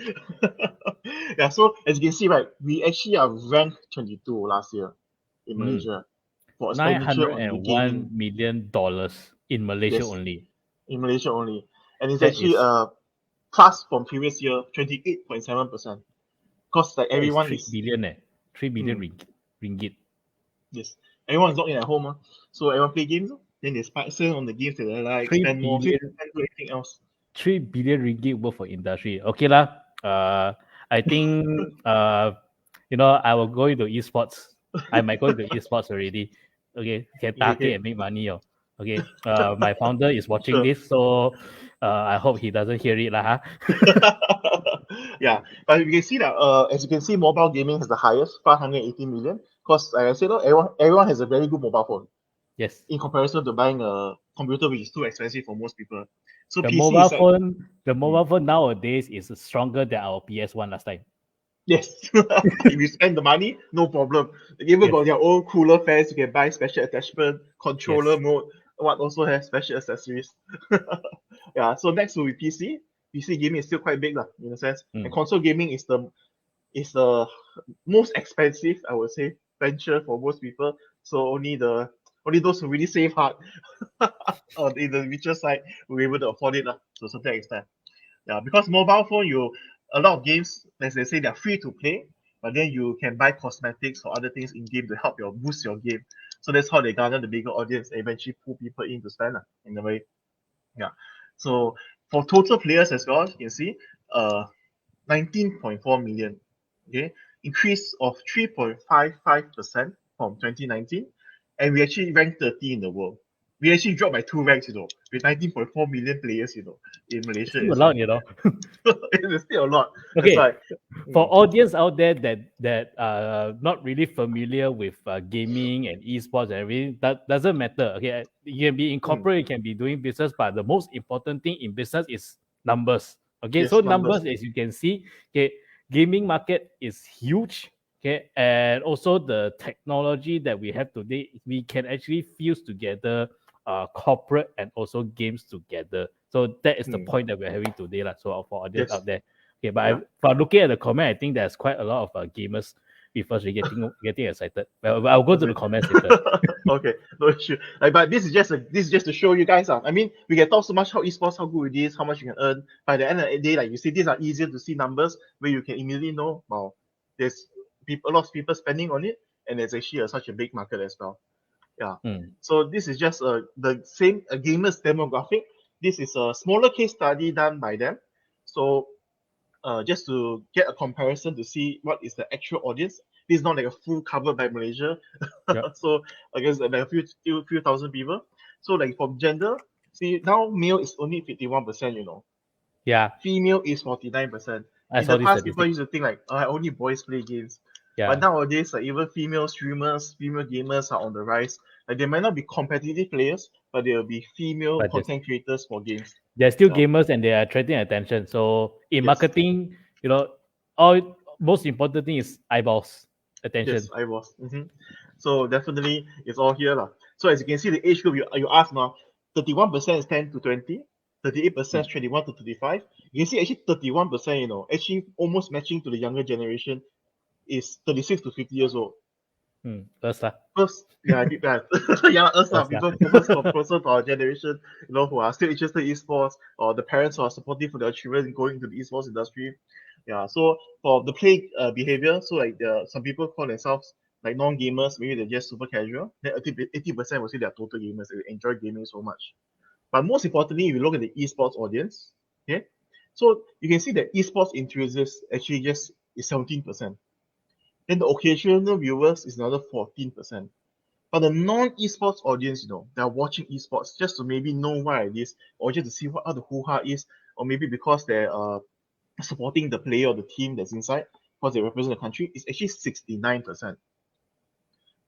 Yeah, so as you can see, right, we actually are ranked 22 last year in Malaysia for expenditure on the gaming. $901 million in Malaysia Yes, only. in Malaysia only, and it's That actually is plus from previous year, 28.7%. Because like That is everyone 3 is billion 3 billion Hmm. ringgit. Yes. Everyone's locked in at home, so everyone play games, then they spend on the games that they like, 3 spend more, billion spend do anything else. 3 billion ringgit worth for industry. Okay lah. I think I will go into esports. I might go into esports already. Okay, can target and make money. Okay. My founder is watching Sure. this, so I hope he doesn't hear it lah. Yeah, but you can see that as you can see, mobile gaming has the highest 580 million. Because like I said, everyone has a very good mobile phone. Yes. In comparison to buying a computer, which is too expensive for most people. So The PC mobile is like phone nowadays is stronger than our PS1 last time. yes. If you spend the money, no problem. They even got their own cooler fans. You can buy special attachment, controller mode. What also has special accessories. Yeah. So next will be PC. PC gaming is still quite big lah, in a sense. And console gaming is the most expensive, I would say, venture for most people. So only those who really save hard or in the richer side will be able to afford it to a certain extent. Yeah, because mobile phone, a lot of games, as they say, they're free to play, but then you can buy cosmetics or other things in game to help boost your game. So that's how they garner the bigger audience and eventually pull people in to spend in a way. Yeah. So for total players as well, you can see 19.4 million. Okay, increase of 3.55% from 2019, and we actually ranked 30 in the world. We actually dropped by 2 ranks, with 19.4 million players, in Malaysia. Still a lot, It's still a lot. Okay, That's for audience out there that not really familiar with gaming and esports and everything, that doesn't matter. Okay, you can be in corporate, you can be doing business, but the most important thing in business is numbers. Okay, Yes, so numbers. numbers, as you can see, okay, gaming market is huge. Okay, and also the technology that we have today, we can actually fuse together corporate and also games together. So that is the point that we're having today, so for audience out there. Okay, but for looking at the comment, I think there's quite a lot of gamers with us getting excited. Well, I'll go to the comments later. Okay, no issue. But this is just to show you guys. I mean, we can talk so much how esports, how good it is, how much you can earn. By the end of the day, like you see, these are easier to see numbers where you can immediately know. Wow, there's a lot of people spending on it, and it's actually such a big market as well. Yeah. So this is just the same gamers demographic. This is a smaller case study done by them. So just to get a comparison to see what is the actual audience. This is not like a full cover by Malaysia. So I guess like a few thousand people. So like for gender, see now male is only 51%, Yeah. Female is 49%. In saw the this past, statistic. people used to think like, only boys play games. Yeah. But nowadays, like even female streamers, female gamers are on the rise. Like they might not be competitive players, but they will be female But content creators for games. They're still gamers and they are attracting attention. So in marketing, all most important thing is eyeballs, attention. Yes, I was. So definitely it's all here lah. So as you can see, the age group you asked now, 31% is 10 to 20, 38% is 21 to 35. You can see actually 31%, actually almost matching to the younger generation is 36 to 50 years old. Us lah. First, yeah, I did that. Yeah, us lah. People closer to our generation, who are still interested in esports, or the parents who are supportive for their children going into the esports industry. Yeah, so for the play behavior, so like some people call themselves like non-gamers, maybe they're just super casual. Then 80% will say they're total gamers. They enjoy gaming so much. But most importantly, if you look at the esports audience, okay, so you can see that esports enthusiasts actually just is 17%. Then the occasional viewers is another 14%. But the non-esports audience, they're watching esports just to maybe know why it is, or just to see what the hoo-ha is, or maybe because they're supporting the player or the team that's inside, because they represent the country, is actually 69%.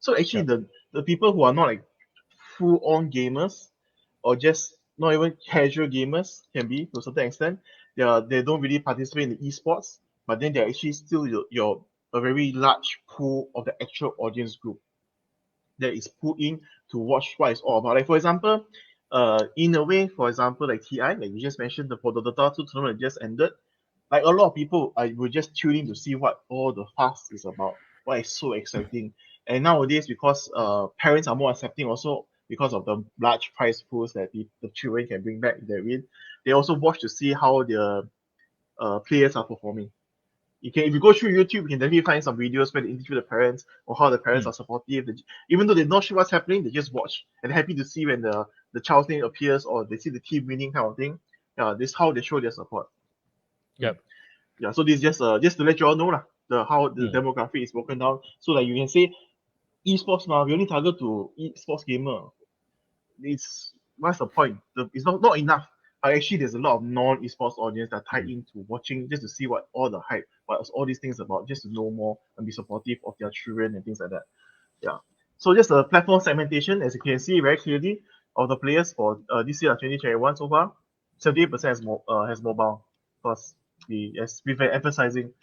So actually the people who are not like full-on gamers, or just not even casual gamers can be to a certain extent, they don't really participate in the esports, but then they're actually still a very large pool of the actual audience group that is put in to watch what it's all about. Like for example, in a way, for example, like TI, like you just mentioned, the Dota 2 tournament just ended. Like a lot of people will just tune in to see what all the fuss is about, what is so exciting. And nowadays, because parents are more accepting also because of the large prize pools that the children can bring back if they win, they also watch to see how players are performing. If you go through YouTube, you can definitely find some videos where they interview the parents or how the parents are supportive. Even though they're not sure what's happening, they just watch and they're happy to see when the child's name appears or they see the team winning kind of thing. Yeah, this is how they show their support. Yep. Yeah, so this is just to let you all know how the demographic is broken down. So like you can say esports now, we only target to esports gamer. What's the point? It's not enough. Actually, there's a lot of non-esports audience that tied into watching just to see what all the hype, what all these things about, just to know more and be supportive of their children and things like that. Yeah. So just a platform segmentation, as you can see very clearly, of the players for this year 2021 so far, 78% has mobile. Because we've been emphasizing.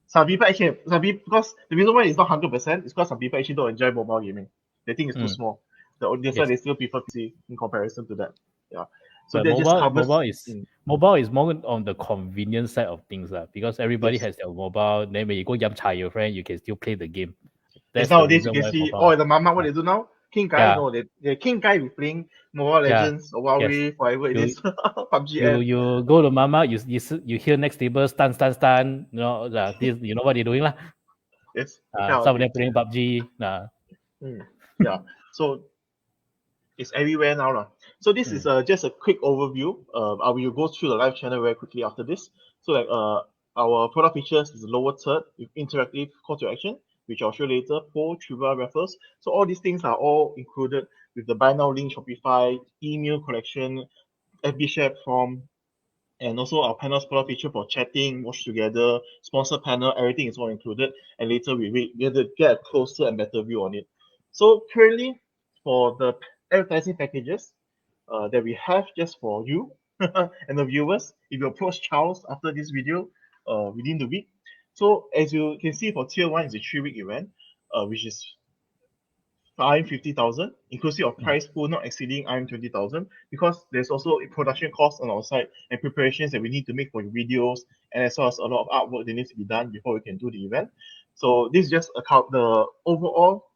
Some people because the reason why it's not 100% is because some people actually don't enjoy mobile gaming. They think it's too small. That's why they still prefer PC in comparison to that. Yeah. So but that just covers. Mobile is more on the convenience side of things, because everybody has their mobile. Then when you go yum chai your friend, you can still play the game. That's nowadays you can see the mama what they do now. King Guy, King Guy will playing Mobile Legends or Wild Rift, whatever it is. PUBG. You go to mama, you hear next table stun. You know you know what they're doing lah. Yes. Some of them playing PUBG. Yeah. So it's everywhere now lah. So this is just a quick overview. I will go through the live channel very quickly after this. So like our product features is the lower third with interactive call to action, which I'll show later, poll, trivia, referrals. So all these things are all included with the buy now link, Shopify, email collection, FB share form, and also our panels product feature for chatting, watch together, sponsor panel, everything is all included. And later we have to get a closer and better view on it. So currently for the advertising packages that we have just for you and the viewers, if you approach Charles after this video within the week. So as you can see for tier 1 is a 3-week event, which is $50,000, inclusive of price pool not exceeding $20,000, because there's also a production cost on our side and preparations that we need to make for your videos, and as well as a lot of artwork that needs to be done before we can do the event. So this is just the overall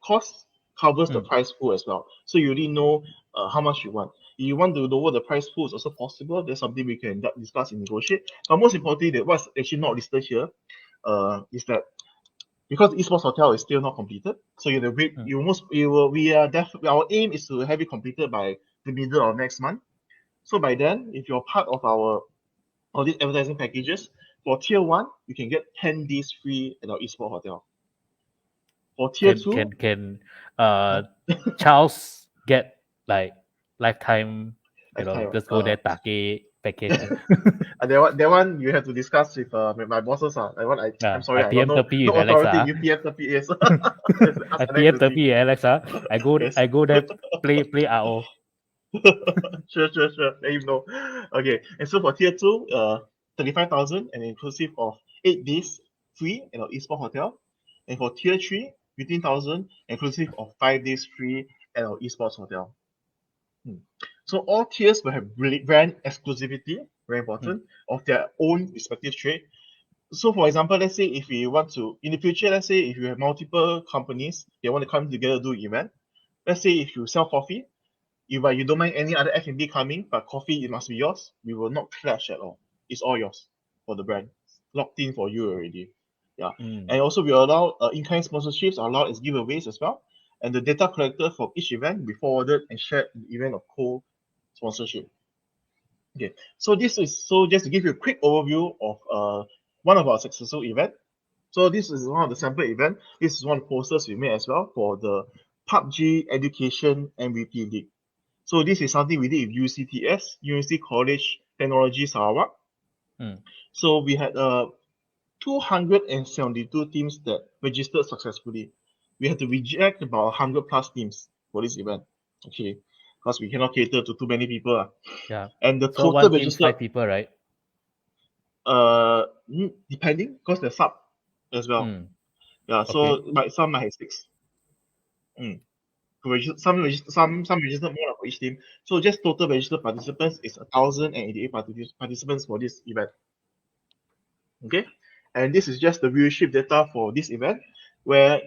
cost covers the price pool as well. So you already know how much you want. If you want to lower the price pool, it's also possible. That's something we can discuss and negotiate. But most importantly, what's actually not listed here is that because the esports hotel is still not completed, so you have to wait. Our aim is to have it completed by the middle of next month. So by then, if you're part of all these advertising packages, for tier 1, you can get 10 days free at our esports hotel. For tier 2, can Charles get like lifetime? Just go there take package. That one you have to discuss with my bosses. I'm sorry, I don't know. No authority. You PF30 yes. I PF30 Alex. I go there play RO. Sure. Let him know. Okay, and so for tier 2, 35,000 and inclusive of 8 days free in our esports hotel, and for tier 3, 15,000 inclusive of 5 days free at our esports hotel. So all tiers will have brand exclusivity, very important, of their own respective trade. So for example, let's say if we want to, in the future, let's say if you have multiple companies, they want to come together to do an event. Let's say if you sell coffee, if you don't mind any other F&B coming, but coffee, it must be yours, we will not clash at all. It's all yours for the brand. Locked in for you already. Yeah. And also we allow in-kind sponsorships are allowed as giveaways as well. And the data collected for each event will be forwarded and shared in the event of co-sponsorship. Okay, so just to give you a quick overview of one of our successful events. So this is one of the sample event. This is one of the posters we made as well for the PUBG Education MVP League. So this is something we did with UCTS, University College Technology Sarawak. So we had 272 teams that registered successfully. We had to reject about 100 plus teams for this event. Okay, because we cannot cater to too many people. Yeah. And the so total one team 5 people, right? Depending, because they're sub as well. Yeah, so some might have 6. Some registered more for each team. So just total registered participants is 1,088 participants for this event. Okay, and this is just the viewership data for this event, where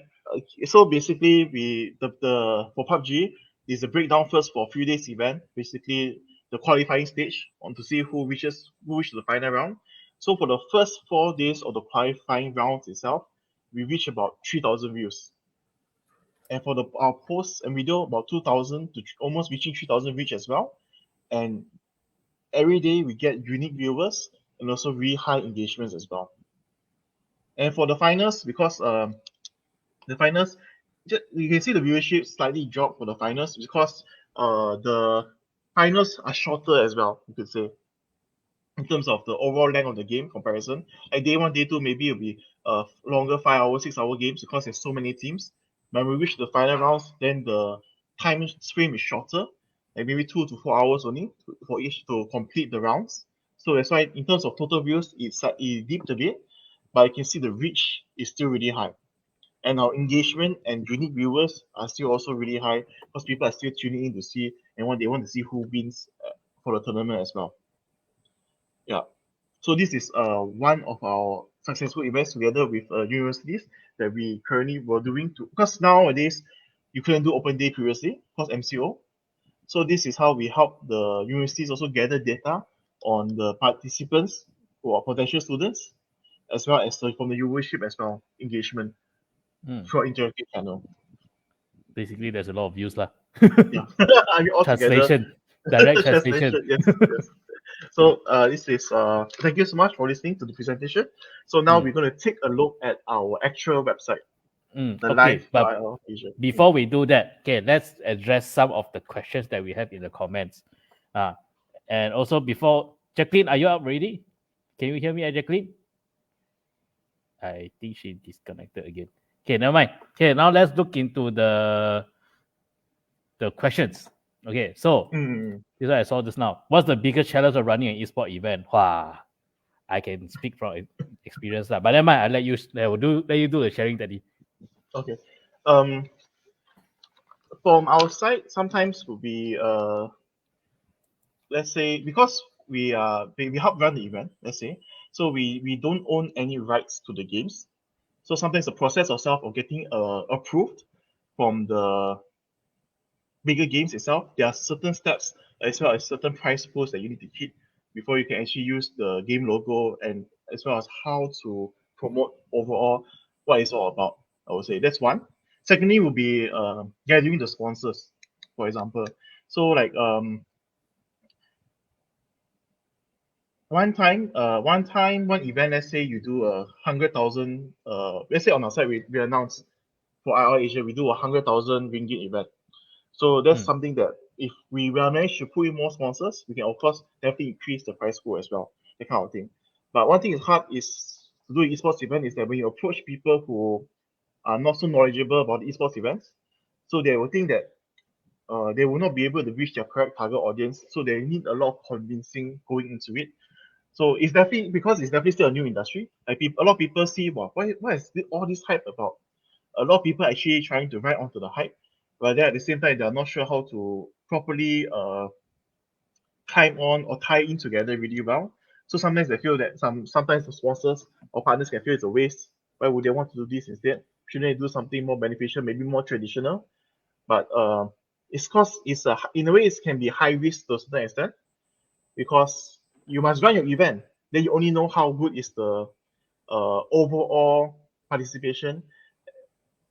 so basically for PUBG is the breakdown first for a few days event. Basically, the qualifying stage on to see who reaches the final round. So for the first 4 days of the qualifying rounds itself, we reached about 3,000 views. And for our posts and video, about 2,000 to almost reaching 3,000 reach as well. And every day we get unique viewers and also really high engagements as well. And for the finals, because the finals, you can see the viewership slightly drop for the finals because the finals are shorter as well, you could say, in terms of the overall length of the game comparison. Like day 1, day 2, maybe it'll be longer 5-hour, 6-hour games because there's so many teams. When we reach the final rounds, then the time frame is shorter, like maybe 2 to 4 hours only for each to complete the rounds. So that's why in terms of total views, it dipped a bit, but you can see the reach is still really high. And our engagement and unique viewers are still also really high because people are still tuning in to see and they want to see who wins for the tournament as well. Yeah. So this is one of our successful events together with universities that we currently were doing because nowadays you couldn't do open day previously because MCO. So this is how we help the universities also gather data on the participants who are potential students, as well as from the viewership as well, engagement through our interactive channel. Basically, there's a lot of views lah. Yeah, I mean, all Translation, together. direct translation. Yes, yes. So this is thank you so much for listening to the presentation. So now we're going to take a look at our actual website, the Okay, live but Asia. before we do that, okay, let's address some of the questions that we have in the comments. And also before, Jacqueline, are you up ready? Can you hear me, Jacqueline? I think she disconnected again. Okay, never mind. Okay, now let's look into the questions. Okay, so this is what I saw just now. What's the biggest challenge of running an esports event? Wow, I can speak from experience, but never mind. I'll let you do the sharing, Daddy. Okay. From our side, sometimes will be let's say because we help run the event, let's say, so we don't own any rights to the games. So sometimes the process of getting approved from the bigger games itself, there are certain steps as well as certain price pools that you need to hit before you can actually use the game logo and as well as how to promote overall what it's all about. I would say that's one. Secondly, will be gathering the sponsors, for example. So like one event, let's say you do 100,000. Let's say on our side we announced for IR Asia we do 100,000 ringgit event. So that's something that if we will manage to put in more sponsors, we can of course definitely increase the price pool as well, that kind of thing. But one thing is hard is to do esports event is that when you approach people who are not so knowledgeable about esports events, so they will think that they will not be able to reach their correct target audience. So they need a lot of convincing going into it. So it's definitely because it's definitely still a new industry. Like a lot of people see, well, what is all this hype about? A lot of people are actually trying to ride onto the hype, but then at the same time they are not sure how to properly climb on or tie in together really well. So sometimes they feel that sometimes the sponsors or partners can feel it's a waste. Why would they want to do this instead? Shouldn't they do something more beneficial, maybe more traditional? But it's because in a way it can be high risk to a certain extent because you must run your event. Then you only know how good is the overall participation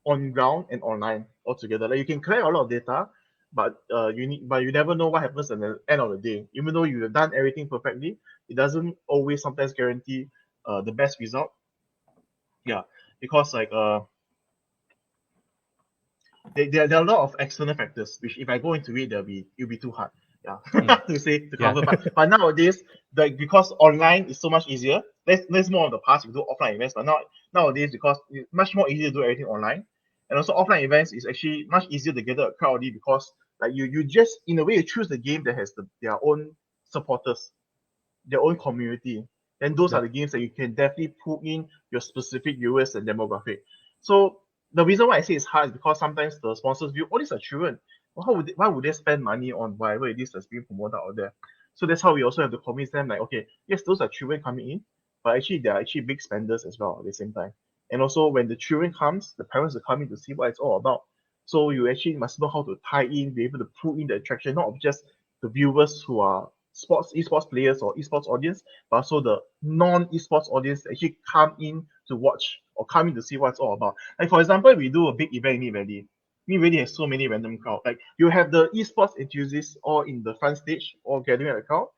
on ground and online altogether. Like you can collect a lot of data, but you never know what happens at the end of the day. Even though you've done everything perfectly, it doesn't always sometimes guarantee the best result. Yeah, because like there are a lot of external factors which if I go into it, it'll be too hard. Yeah, to cover. But nowadays, because online is so much easier. There's more of the past. We do offline events, but nowadays because it's much more easier to do everything online, and also offline events is actually much easier to gather a crowd because like you just in a way you choose the game that has their own supporters, their own community. And those are the games that you can definitely put in your specific viewers and demographic. So the reason why I say it's hard is because sometimes the sponsors view, oh, these are children. Well, why would they spend money on whatever it is that's being promoted out there? So that's how we also have to convince them like, okay, yes, those are children coming in, but actually they are actually big spenders as well at the same time. And also when the children comes, the parents are coming to see what it's all about. So you actually must know how to tie in, be able to pull in the attraction, not just the viewers who are esports players or esports audience, but also the non-esports audience that actually come in to watch or come in to see what it's all about. Like for example, we do a big event in Mid Valley. Mid Valley has so many random crowd. Like you have the esports enthusiasts all in the front stage or gathering at the crowd,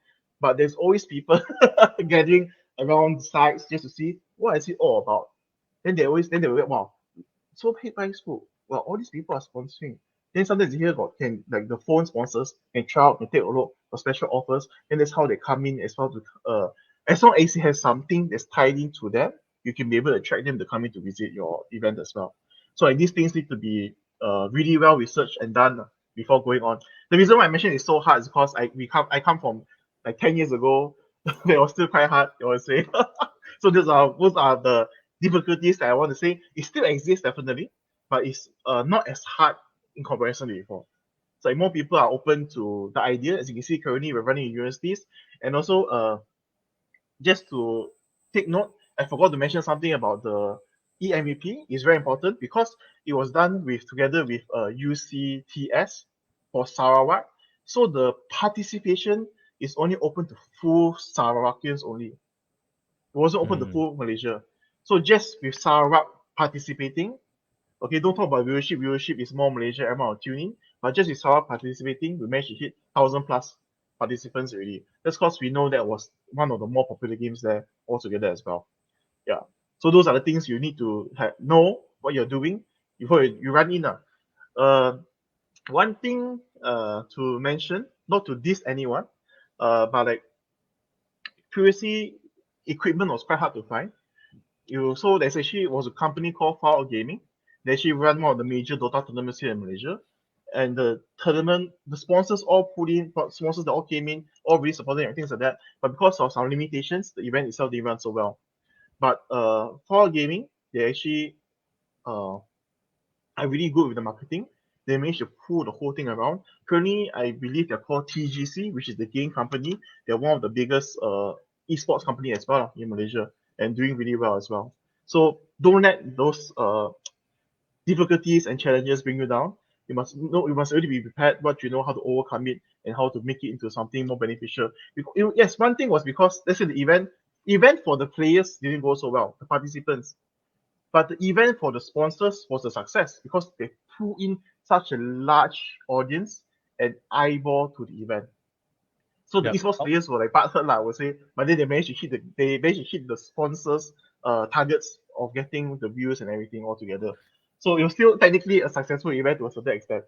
but there's always people gathering around the sides just to see what is it all about. Then they will wow, so paid by school. Well, all these people are sponsoring. Then sometimes you hear about can like the phone sponsors can try out and take a look for special offers, and that's how they come in as well to as long as it has something that's tied into them, you can be able to attract them to come in to visit your event as well. So like these things need to be really well researched and done before going on. The reason why I mentioned it's so hard is because I come from like 10 years ago. It was still quite hard, I would say. So those are the difficulties that I want to say. It still exists definitely, but it's not as hard in comparison to before. So like more people are open to the idea. As you can see, currently we're running in universities, and also just to take note, I forgot to mention something about the EMVP. It's very important because it was done together with UCTS for Sarawak. So the participation is only open to full Sarawakians only. It wasn't open to full Malaysia. So just with Sarawak participating, okay, don't talk about viewership. Viewership is more Malaysia, everyone will tune in. But just with Sarawak participating, we managed to hit 1,000 plus participants already. That's because we know that was one of the more popular games there altogether as well. Yeah. So those are the things you need to know what you're doing before you run in. One thing to mention, not to diss anyone, but like previously equipment was quite hard to find. So there's actually was a company called Far Gaming. They actually run one of the major Dota tournaments here in Malaysia. And the tournament, the sponsors all put in, sponsors that all came in, all really supporting and things like that. But because of some limitations, the event itself didn't run so well. But for gaming, they actually are really good with the marketing. They managed to pull the whole thing around. Currently, I believe they're called TGC, which is the game company. They're one of the biggest esports company as well in Malaysia and doing really well as well. So don't let those difficulties and challenges bring you down. You must already be prepared, what you know, how to overcome it, and how to make it into something more beneficial. Yes, one thing was because let's say the event for the players didn't go so well, the participants, but the event for the sponsors was a success because they pull in such a large audience and eyeball to the event. So the esports players were like butthurt, I would say, but then they managed to hit the sponsors' targets of getting the views and everything all together. So it was still technically a successful event to a certain extent.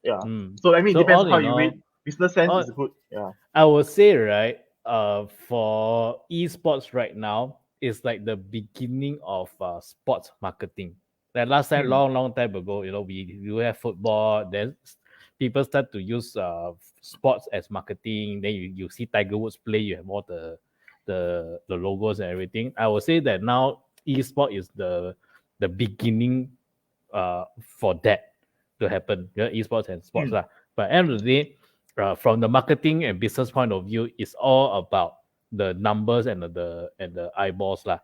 Yeah. So I mean, it depends on how you read. Business sense is good. Yeah. I would say, right, for esports right now, it's like the beginning of sports marketing. Like last time, long time ago, we have football. Then people start to use sports as marketing. Then you see Tiger Woods play. You have all the logos and everything. I would say that now esport is the beginning for that to happen. Esports and sports lah. But end of the day, from the marketing and business point of view, it's all about the numbers and the eyeballs lah.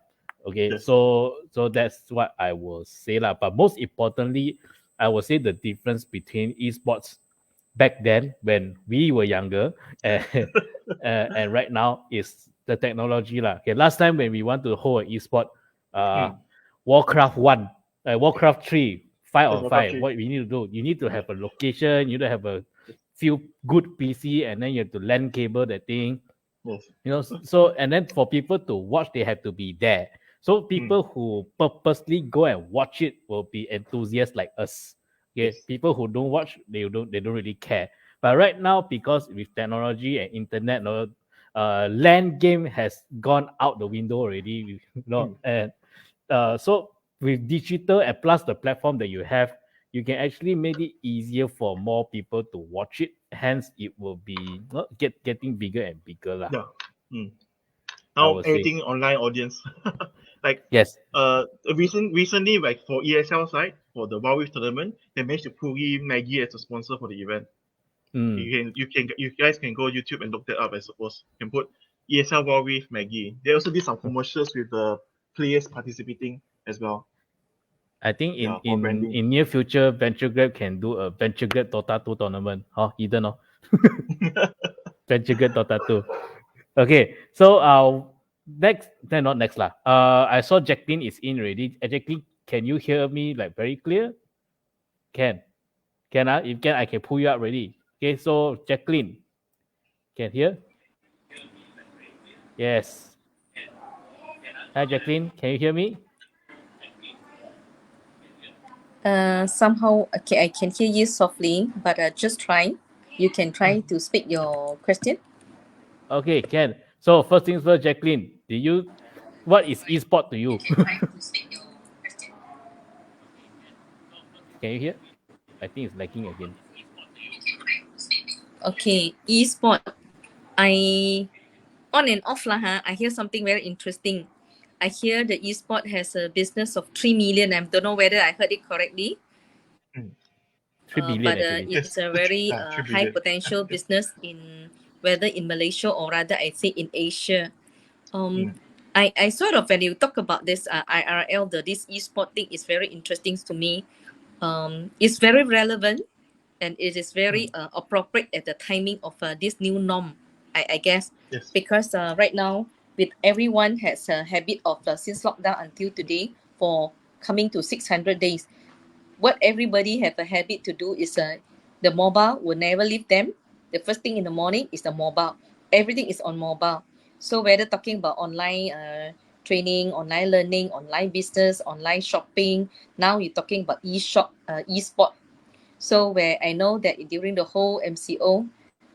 Okay, so that's what I will say lah. But most importantly, I will say the difference between esports back then when we were younger and right now is the technology lah. Okay, last time when we want to hold an esport, Warcraft 1, Warcraft 3, 5-on-5, what we need to do, you need to have a location, you need to have a few good PC, and then you have to LAN cable that thing. So and then for people to watch, they have to be there. So people who purposely go and watch it will be enthusiasts like us. Okay, people who don't watch, they don't really care. But right now, because with technology and internet, LAN game has gone out the window already. And so with digital and plus the platform that you have, you can actually make it easier for more people to watch it. Hence, it will be getting bigger and bigger lah. Yeah. Now everything online audience. Like yes. Recently, like for ESL side for the Wild Rift tournament, they managed to pull in Maggie as a sponsor for the event. You guys can go YouTube and look that up. I suppose you can put ESL Wild Rift Maggie. They also did some commercials with the players participating as well. I think in near future, Venture Grab can do a Venture Grab Dota 2 tournament. Eden. Venture Grad Dota 2. Okay, so next, no, not next lah. I saw Jacqueline is in already. Jacqueline, can you hear me like very clear? Can if can, I can pull you up already. Okay, so Jacqueline, can hear? Yes. Hi Jacqueline, can you hear me? Somehow, okay, I can hear you softly, but just try. You can try to speak your question. Okay, can. So first things first, Jacqueline, what is esport to you? Can you hear? I think it's lagging again. Okay, e-sport. I on and off lah, huh? I hear something very interesting. I hear the e-sport has a business of 3 million. I don't know whether I heard it correctly. 3 billion But actually. it's a very 3 high billion. potential business in whether in Malaysia or rather I say in Asia. I sort of, when you talk about this IRL, this e-sport thing is very interesting to me. It's very relevant and it is very appropriate at the timing of this new norm, I guess. Yes. Because right now, with everyone has a habit of since lockdown until today for coming to 600 days, what everybody have a habit to do is the mobile will never leave them. The first thing in the morning is the mobile. Everything is on mobile. So whether talking about online training, online learning, online business, online shopping, now you're talking about e-shop, e-sport. So where I know that during the whole MCO,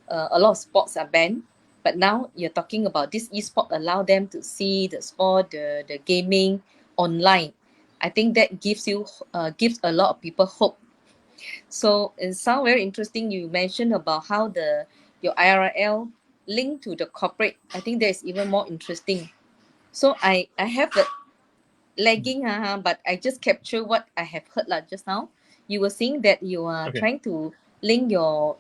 a lot of sports are banned. But now you're talking about this e-sport allow them to see the sport, the gaming online. I think that gives a lot of people hope. So it sounds very interesting. You mentioned about how your IRL linked to the corporate. I think that is even more interesting. So I have the lagging, but I just capture what I have heard just now. You were saying that you are Okay. trying to link your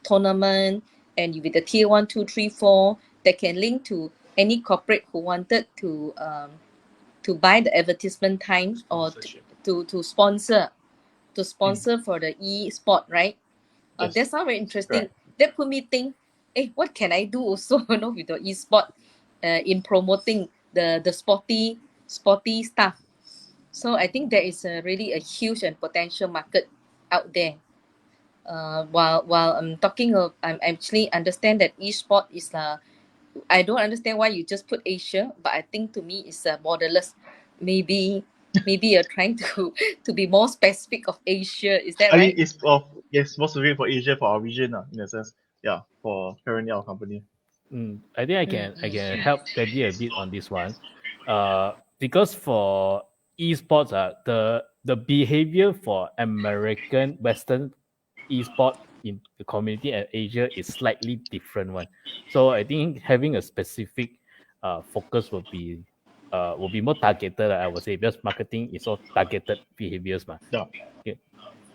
tournament and with the tier 1, 2, 3, 4 that can link to any corporate who wanted to buy the advertisement time or to sponsor for the e-sport, right? Yes. That sounds very interesting. Correct. That put me think, what can I do also, with the e-sport in promoting the sporty stuff. So I think there is really a huge and potential market out there. While I'm talking of, I'm actually understand that e-sport is I don't understand why you just put Asia, but I think to me it's borderless. Maybe you're trying to to be more specific of Asia. Is that I right? think it's most of it for Asia, for our region, in a sense. Yeah, for currently our company. I think I can help Peggy a bit on this one. Because for esports, the behavior for American Western esport in the community and Asia is slightly different one. So I think having a specific focus will be more targeted, I would say, because marketing is all targeted behaviors, ma. Yeah. Okay.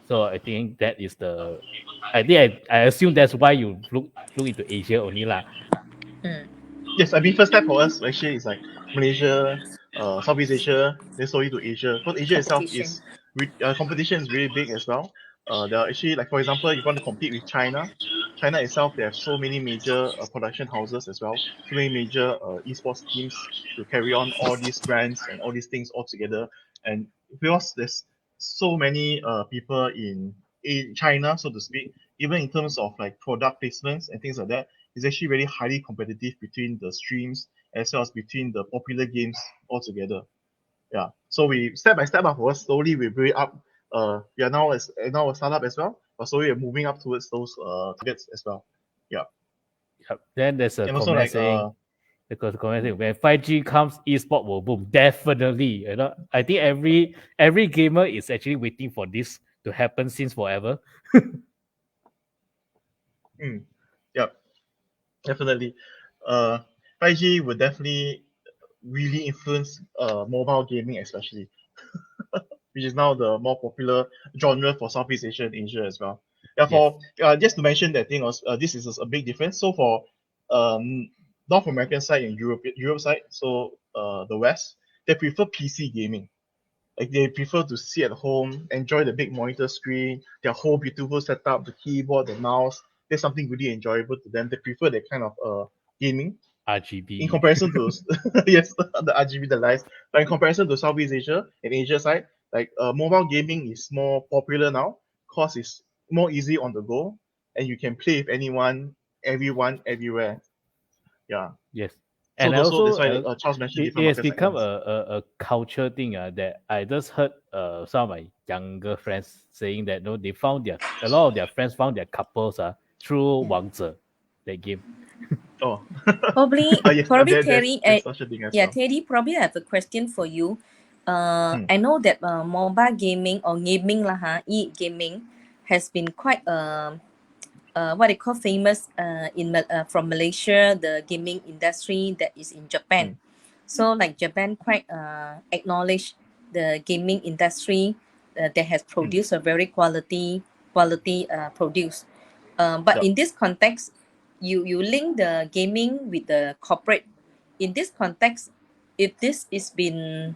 So I think that is I assume that's why you look into Asia only lah. Yes, I mean, first step for us actually is like Malaysia, Southeast Asia, then slowly to Asia. Because Asia itself is competition is really big as well. There are actually, like, for example, if you want to compete with China, China itself, they have so many major production houses as well, so many major esports teams to carry on all these brands and all these things all together. And because there's so many people in China, so to speak, even in terms of like product placements and things like that, it's actually really highly competitive between the streams as well as between the popular games altogether. Yeah. So we step by step upwards, slowly we build up. We are now a startup as well, but slowly we're moving up towards those targets as well. Yeah. Yep. Then there's a And also comment like saying, because comment saying when 5G comes, esport will boom. Definitely, I think every gamer is actually waiting for this to happen since forever. Yep. Definitely. 5G would definitely really influence mobile gaming, especially, which is now the more popular genre for Southeast Asia and Asia as well. Yeah, for just to mention that thing, this is a big difference. So for North American side and Europe side, so the West, they prefer PC gaming. Like they prefer to sit at home, enjoy the big monitor screen, their whole beautiful setup, the keyboard, the mouse. there's something really enjoyable to them. They prefer that kind of gaming RGB. in comparison to yes, the RGB, the lights. But in comparison to Southeast Asia and Asia side, like mobile gaming is more popular now because it's more easy on the go and you can play with anyone, everyone, everywhere. Yeah. Yes. So And that's also, why Charles mentioned different it has market become segments. a culture thing that I just heard some of my younger friends saying that they found a lot of their friends found their couples through Wangzhe, that game. Oh. Probably, Yes, probably there's Terry. such a thing as Yeah, well. Terry. Probably I have a question for you. Hmm. I know that mobile gaming or gaming lah gaming has been quite what they call famous from Malaysia, the gaming industry that is in Japan. So like Japan quite acknowledge the gaming industry that has produced a very quality produce. But Yup. in this context, you link the gaming with the corporate. In this context, if this is been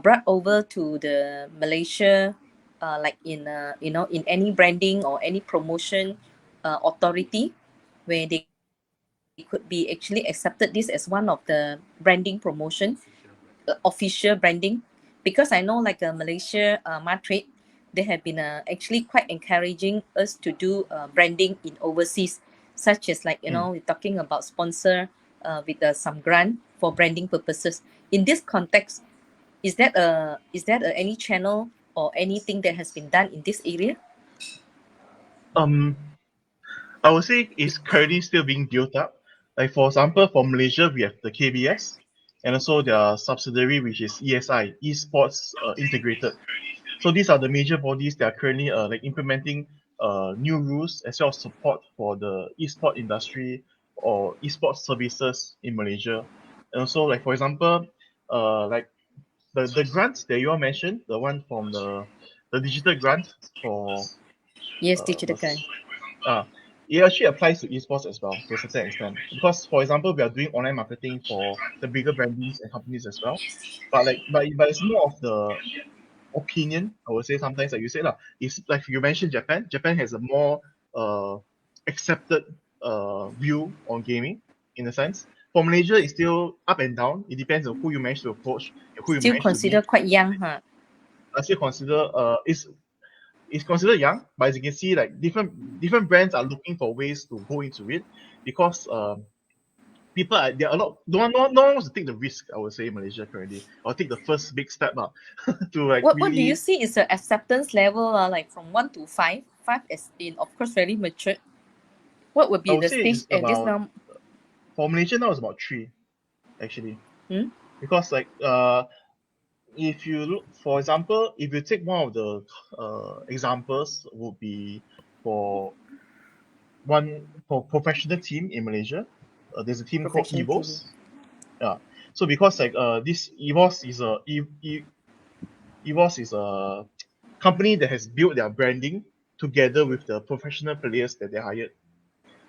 brought over to the Malaysia, like in in any branding or any promotion authority, where they could be actually accepted this as one of the branding promotion, official branding, because I know like Malaysia Matrade, they have been actually quite encouraging us to do branding in overseas, such as like we're talking about sponsor with some grant for branding purposes. In this context, is that any channel or anything that has been done in this area? I would say it's currently still being built up. Like for example, for Malaysia, we have the KBS and also their subsidiary, which is ESI, Esports Integrated. So these are the major bodies that are currently like implementing new rules as well as support for the esport industry or esports services in Malaysia. And also, like for example, like the grants that you all mentioned, the one from the digital grant for Yes, digital grant. it actually applies to esports as well to a certain extent. Because for example, we are doing online marketing for the bigger brandings and companies as well. But it's more of the opinion, I would say sometimes like you said it's like you mentioned Japan. Japan has a more accepted view on gaming in a sense. For Malaysia, it's still up and down. It depends on who you manage to approach and who you Still manage to considered meet. quite young, huh? I still consider it's considered young, but as you can see, like different brands are looking for ways to go into it because people are there are a lot no one wants to take the risk, I would say, in Malaysia currently, or take the first big step to like What do you really. see is the acceptance level like from 1 to 5? 5 is in of course very mature. What would I be would the say stage it's at this about now? for Malaysia now it's about 3 actually. Because like if you look, for example, if you take one of the examples would be for professional team in Malaysia. There's a team called Professional TV. EVOS. Yeah. So because like this EVOS is EVOS is a company that has built their branding together with the professional players that they hired.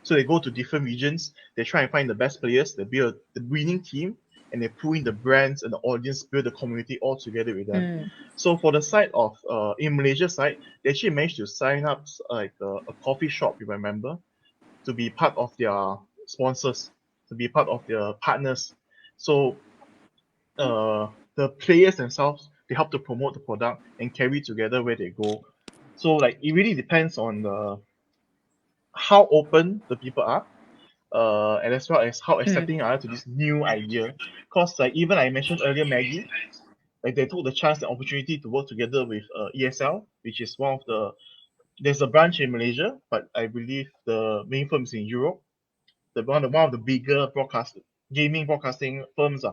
So they go to different regions, they try and find the best players, they build the winning team, and they pull in the brands and the audience, build the community all together with them. So for the side of in Malaysia side, they actually managed to sign up like a coffee shop, if I remember, to be part of their sponsors, to be part of their partners. So the players themselves, they help to promote the product and carry together where they go. So like it really depends on the how open the people are, and as well as how accepting are to this new idea. Because like even I mentioned earlier, Maggie, like they took the chance and opportunity to work together with ESL, which is one of the there's a branch in Malaysia, but I believe the main firm is in Europe. One of the bigger gaming broadcasting firms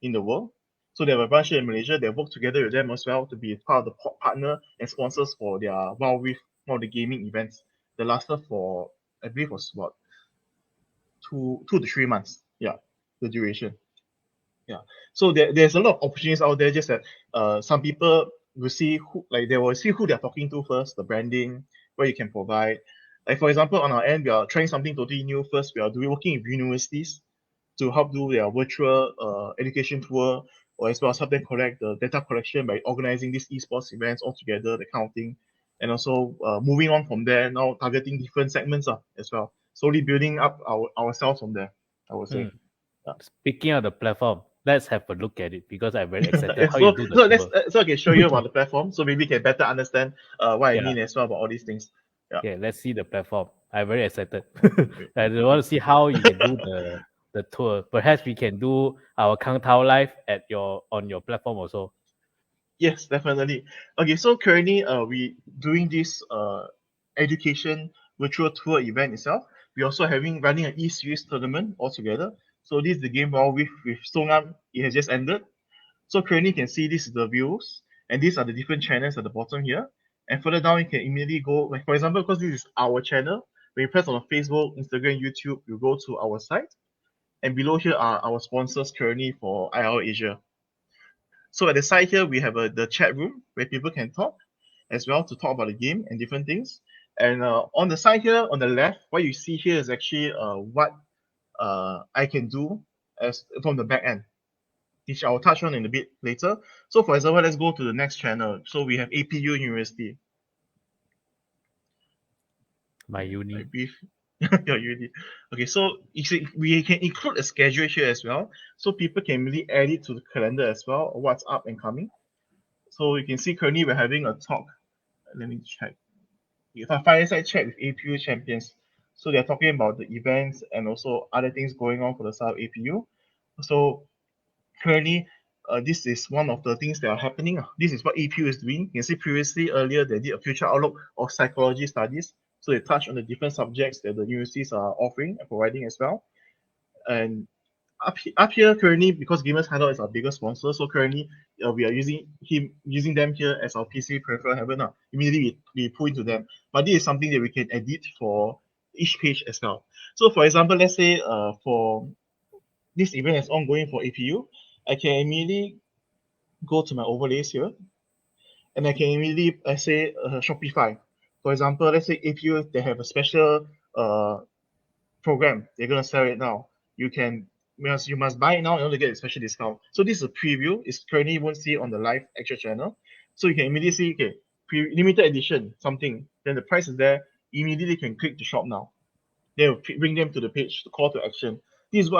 in the world. So they have a branch here in Malaysia. They work together with them as well to be part of the partner and sponsors for their Wild Rift, one of the gaming events. That lasted for I believe was what 2 to 3 months. Yeah, the duration. Yeah. So there's a lot of opportunities out there. Just that some people will see who like they will see who they're talking to first, the branding, where you can provide. Like for example, on our end, we are trying something totally new. First, we are doing working with universities to help do their virtual education tour, or as well as help them collect the data collection by organizing these esports events all together, that kind of thing. and also moving on from there, now targeting different segments as well. Slowly building up ourselves from there, I would say. Speaking of the platform, let's have a look at it because I'm very excited Yeah, how you do the so I can show you about the platform, so maybe you can better understand what I Yeah. mean as well about all these things. Yeah. Yeah, let's see the platform. I'm very excited. I want to see how you can do the tour. Perhaps we can do our Kang Tao live on your platform also. Yes, definitely. Okay, so currently we doing this education virtual tour event itself. We also running an e-series tournament altogether. So this is the game ball with Songam. It has just ended. So currently you can see this is the views, and these are the different channels at the bottom here. And further down you can immediately go, like for example, because this is our channel, when you press on Facebook, Instagram, YouTube, you go to our site. And below here are our sponsors currently for IR Asia. So at the side here, we have the chat room where people can talk as well to talk about the game and different things. And on the side here, on the left, what you see here is actually what I can do as from the back end, which I'll touch on in a bit later. So for example, let's go to the next channel. So we have APU University. My uni. Your uni. Okay, so you see, we can include a schedule here as well, so people can really add it to the calendar as well, what's up and coming. So you can see currently we're having a talk. Let me check. If a fireside chat with APU champions. So they're talking about the events and also other things going on for the side of APU. So currently, this is one of the things that are happening. This is what APU is doing. You can see previously earlier they did a future outlook of psychology studies. So they touch on the different subjects that the universities are offering and providing as well. And up here currently, because Gamers Hideout is our biggest sponsor, so currently we are using them here as our PC peripheral heaven. Immediately we pull into them. But this is something that we can edit for each page as well. So for example, let's say for this event is ongoing for APU, I can immediately go to my overlays here, and I can immediately say Shopify. For example, let's say APU they have a special program, they're gonna sell it now. You must buy it now in order to get a special discount. So this is a preview. It's currently you won't see it on the live actual channel. So you can immediately see, okay, limited edition, something. Then the price is there. Immediately can click to shop now. They will bring them to the page, the call to action. This is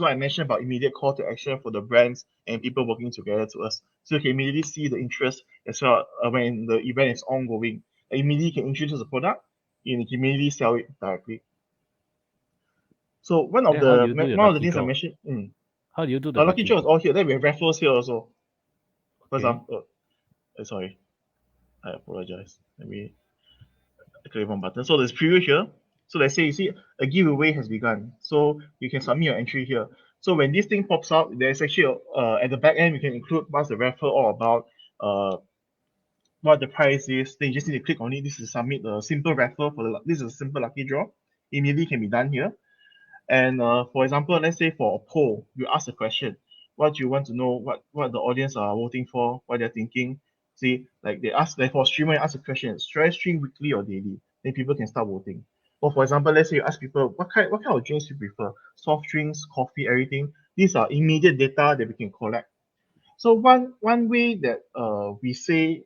what I mentioned about immediate call to action for the brands and people working together to us. So you can immediately see the interest as well when the event is ongoing. And immediately can introduce the product and you can immediately sell it directly. So one of the things I mentioned. How do you do the lucky draw is all here. Then we have raffles here also. For example, sorry, I apologize. Let me click one button. So there's preview here. So let's say you see a giveaway has begun. So you can submit your entry here. So when this thing pops up, there's actually at the back end we can include what's the raffle all about, what the price is. Then you just need to click on it. This is submit a simple raffle this is a simple lucky draw. Immediately can be done here. And for example, let's say for a poll, you ask a question. What you want to know, what the audience are voting for, what they're thinking. See, like they ask, like for a streamer, you ask a question, should I stream weekly or daily? Then people can start voting. Or for example, let's say you ask people, what kind of drinks you prefer? Soft drinks, coffee, everything. These are immediate data that we can collect. So one way that we say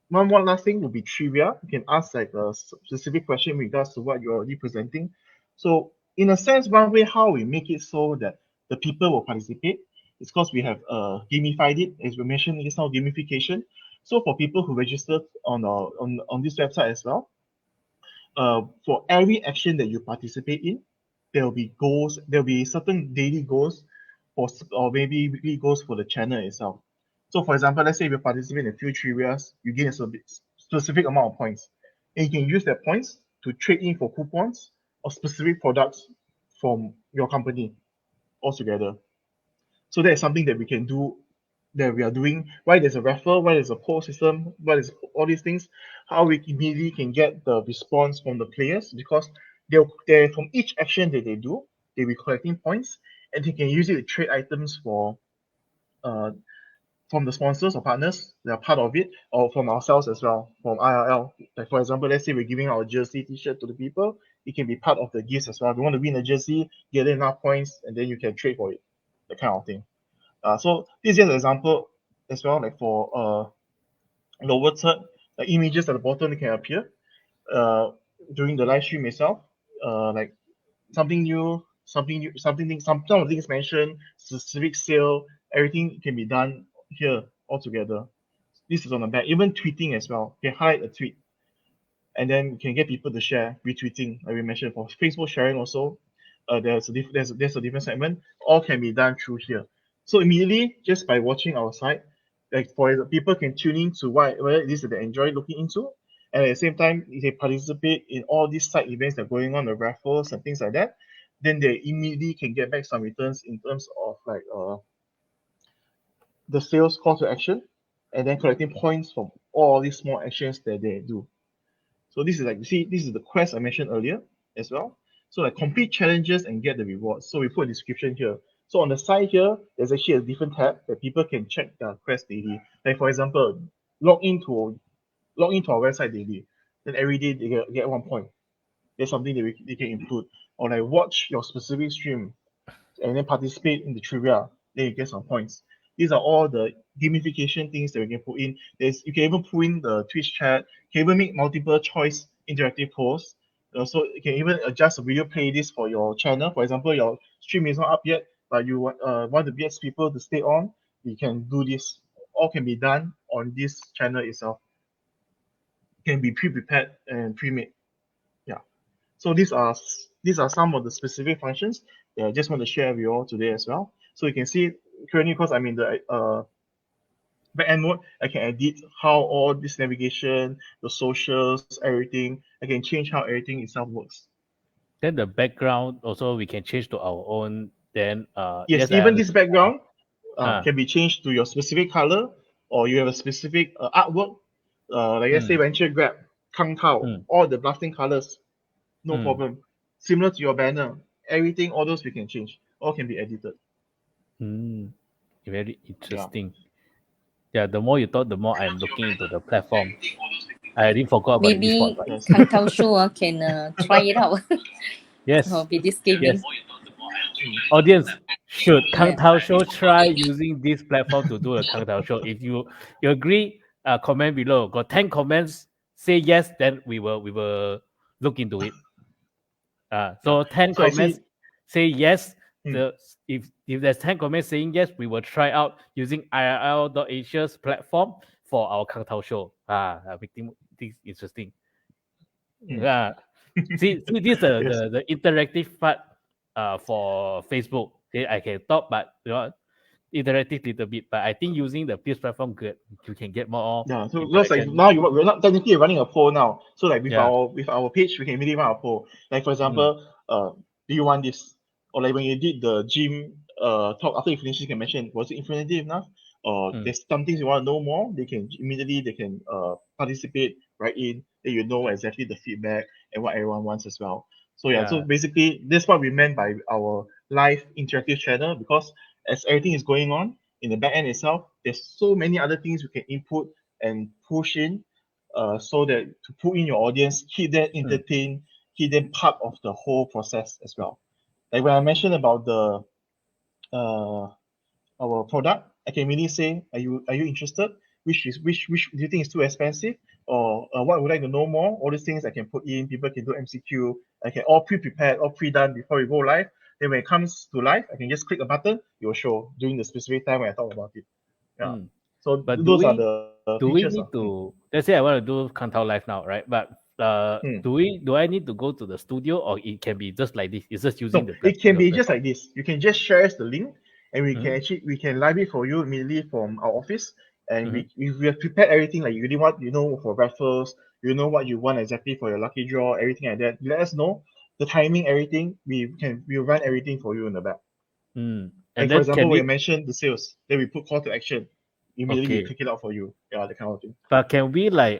one last thing would be trivia. You can ask like a specific question in regards to what you're already presenting. So in a sense, one way how we make it so that the people will participate is because we have gamified it, as we mentioned just now, gamification. So for people who registered on this website as well, for every action that you participate in, there will be goals. There will be certain daily goals, or maybe weekly goals for the channel itself. So, for example, let's say if you participate in a few trivias, you gain a specific amount of points, and you can use that points to trade in for coupons or specific products from your company altogether. So that is something that we can do, that we are doing. Why there's a raffle, why there's a poll system, why there's all these things, how we immediately can get the response from the players, because they're from each action that they do, they'll be collecting points, and they can use it to trade items for from the sponsors or partners that are part of it, or from ourselves as well, from IRL. Like for example, let's say we're giving our jersey t-shirt to the people, it can be part of the gifts as well. If you want to win a jersey, get enough points, and then you can trade for it, that kind of thing. So this is just an example as well, like for lower third, images at the bottom that can appear during the live stream itself. Like something new, some of the things mentioned, specific sale, everything can be done here all together. This is on the back. Even tweeting as well. You can highlight a tweet, and then you can get people to share, retweeting, like we mentioned. For Facebook sharing also, there's a different segment. All can be done through here. So immediately, just by watching our site, like for example, people can tune in to whether it is that they enjoy looking into, and at the same time, if they participate in all these side events that are going on, the raffles and things like that, then they immediately can get back some returns in terms of like the sales call to action, and then collecting points from all these small actions that they do. So this is like, you see, this is the quest I mentioned earlier as well. So like complete challenges and get the rewards. So we put a description here. So on the side here, there's actually a different tab that people can check their quest daily. Like for example, log into our website daily. Then every day they get 1 point. There's something that they can include. Or like watch your specific stream and then participate in the trivia. Then you get some points. These are all the gamification things that we can put in. You can even put in the Twitch chat. You can even make multiple choice interactive posts. So you can even adjust the video playlist for your channel. For example, your stream is not up yet, but you want the BX people to stay on. You can do this. All can be done on this channel itself. It can be pre-prepared and pre-made. Yeah. So these are some of the specific functions that I just want to share with you all today as well. So you can see currently, because I'm in the back-end mode, I can edit how all this navigation, the socials, everything. I can change how everything itself works. Then the background also we can change to our own. Then yes, even this background can be changed to your specific color, or you have a specific artwork. Like let's say Venture Grab, Kang Tao, all the blasting colors, no problem. Similar to your banner, everything, all those we can change. All can be edited. Very interesting. Yeah, the more you talk, the more I'm looking into the platform. I already forgot about Maybe this one. Kang Tao Show can try it out. Yes. With this gaming. Yes. Audience, should Kang Tao Show try using this platform to do a Kang Tao Show? If you agree, comment below. Got 10 comments, say yes, then we will look into it. So 10 comments say yes. If there's 10 comments saying yes, we will try out using IRL.Asia's platform for our Kang Tao Show. I think this is interesting. See this the interactive part for Facebook. I can talk, but interactive little bit. But I think using the Peers platform good. You can get more. Yeah, so just like now we're not technically running a poll now. So like with our page, we can immediately run a poll. Like for example, do you want this? Or like when you did the gym talk after you finish, you can mention, was it informative enough? Or there's some things you want to know more, they can participate right in, then you know exactly the feedback and what everyone wants as well. So so basically that's what we meant by our live interactive channel, because as everything is going on in the back end itself, there's so many other things you can input and push in, so that to put in your audience, keep them entertained, keep them part of the whole process as well. Like when I mentioned about the our product, I can really say, are you interested? Which do you think is too expensive? Or what would I like to know more? All these things I can put in. People can do MCQ. I can all pre-prepared, all pre-done before we go live. Then when it comes to live, I can just click a button. It will show during the specific time when I talk about it. Yeah. So but those are the do we features. need to? Let's say I want to do Kang Tao live now, right? But do I need to go to the studio, or it can be just like this? It's just using the platform. It can be just like this. You can just share us the link, and we can live it for you immediately from our office. And we have prepared everything, like you really want, for raffles, what you want exactly for your lucky draw, everything like that. Let us know the timing, everything. We'll run everything for you in the back. And like for example, we mentioned the sales, then we put call to action. Immediately we click it out for you. Yeah, that kind of thing. But can we live?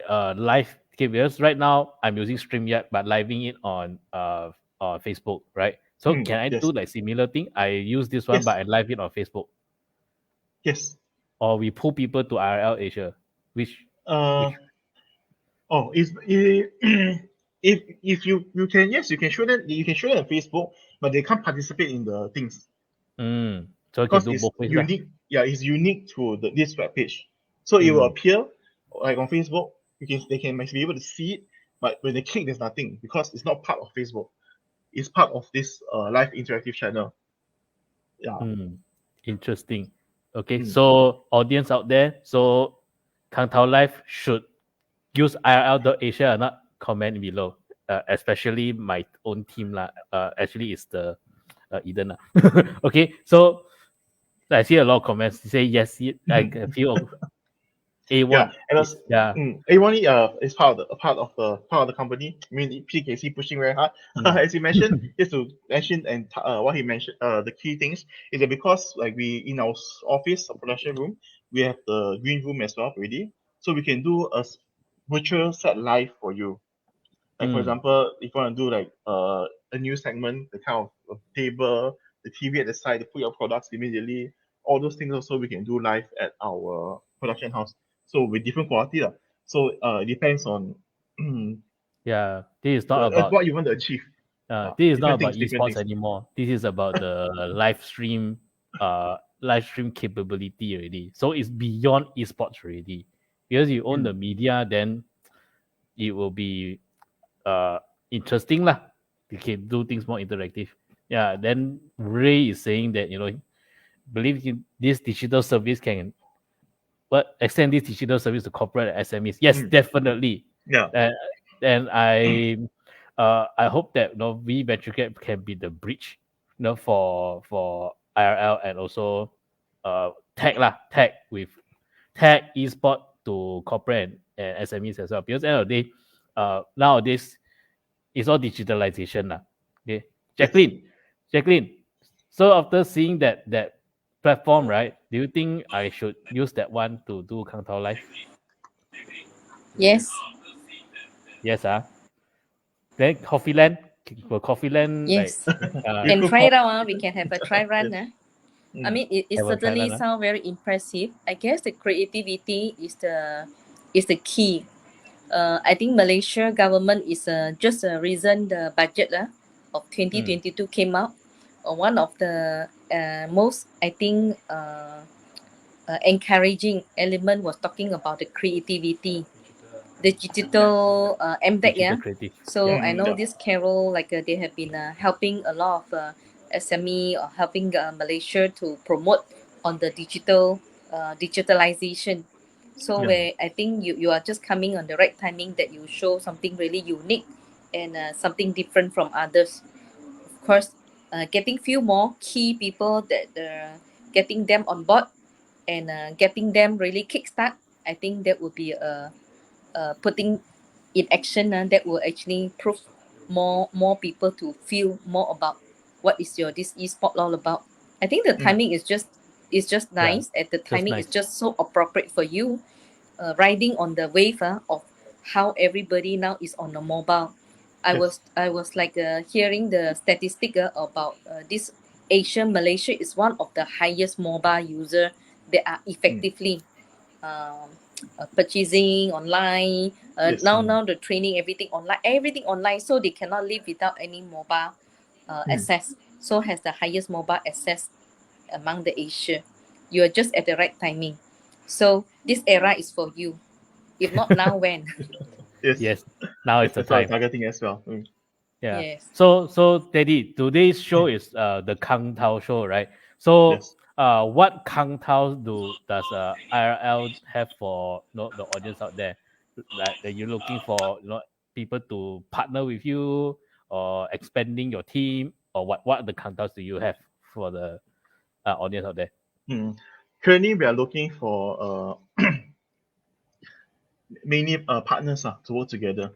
Okay, because right now I'm using StreamYard, but living it on Facebook, right? So can I do like similar thing? I use this one, but I live it on Facebook. Yes. Or we pull people to IRL Asia, which if you can, yes, you can show them on Facebook, but they can't participate in the things. So because can do it's both ways, unique. Yeah, it's unique to this web page. So it will appear like on Facebook, they can be able to see it, but when they click, there's nothing because it's not part of Facebook. It's part of this live interactive channel. Yeah. Interesting. Okay, Mm. so audience out there, so Kang Tao Live should use IRL.Asia or not, comment below. Especially my own team lah. Actually, it's the Eden lah. Okay, so I see a lot of comments. Say yes, I can feel A1. Yeah, and also, yeah. A1 is part of the company. I mean, PKC pushing very hard, as you mentioned. Just to mention and what he mentioned, the key things is that because like we in our office or production room, we have the green room as well already, so we can do a virtual set live for you. Like for example, if you want to do like a new segment, the kind of table, the TV at the side to put your products immediately, all those things also we can do live at our production house. So with different quality lah. So it depends on Yeah, this is not about what you want to achieve. this is not Different about things, different esports things. anymore. This is about the live stream capability already. So it's beyond esports already. Because you own the media, then it will be interesting lah. You can do things more interactive. Yeah. Then Ray is saying that believe this digital service can extend this digital service to corporate SMEs. Yes, definitely. Yeah. And I hope that we venture cap can be the bridge, for IRL and also tag with tag esport to corporate and SMEs as well. Because at the end of the day, nowadays it's all digitalization lah. Okay, Jacqueline. So after seeing that platform, right? Do you think I should use that one to do Kang Tao Live? Yes. Yes, Then Coffeeland, will Coffeeland Yes. like Can try it out. We can have a try run. I mean, it Have a try certainly run, sounds very impressive. I guess the creativity is the key. I think Malaysia government is just a reason the budget of 2022 came out. One of the most, I think, encouraging element was talking about the creativity, the digital MDEC, digital creative. So Yeah. I know this Carol, like they have been helping a lot of SME or helping Malaysia to promote on the digitalization. So where I think you are just coming on the right timing that you show something really unique and something different from others. Of course, getting few more key people that getting them on board and getting them really kickstart. I think that would be putting in action that will actually prove more people to feel more about what is this esport all about. I think the timing is just nice, and the timing is just so appropriate for you, riding on the wave of how everybody now is on the mobile. I was like hearing the statistic about this Asian Malaysia is one of the highest mobile user that are effectively purchasing online. Now the training everything online, so they cannot live without any mobile access. So has the highest mobile access among the Asia. You are just at the right timing. So this era is for you. If not now, when? Yes, now is the That's what I'm time. targeting as well. Yeah. Yes. So Teddy, today's show is the Kang Tao show, right? So what Kang Tao does IRL have for the audience out there? Like that you're looking for people to partner with you or expanding your team, or what the Kang Taos do you have for the audience out there? Currently, we are looking for many partners to work together.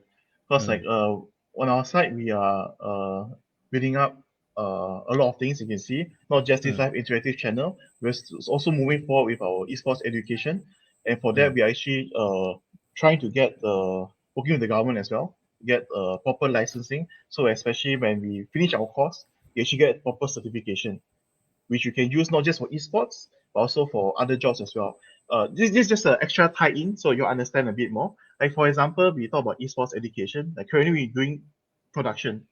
Because like on our side, we are building up a lot of things. You can see not just this live interactive channel. We're also moving forward with our esports education, and for that we are actually trying to get working with the government as well, get proper licensing. So especially when we finish our course, you actually get proper certification, which you can use not just for esports, but also for other jobs as well. This is just an extra tie-in, so you understand a bit more. Like for example, we talk about esports education. Like currently we're doing production.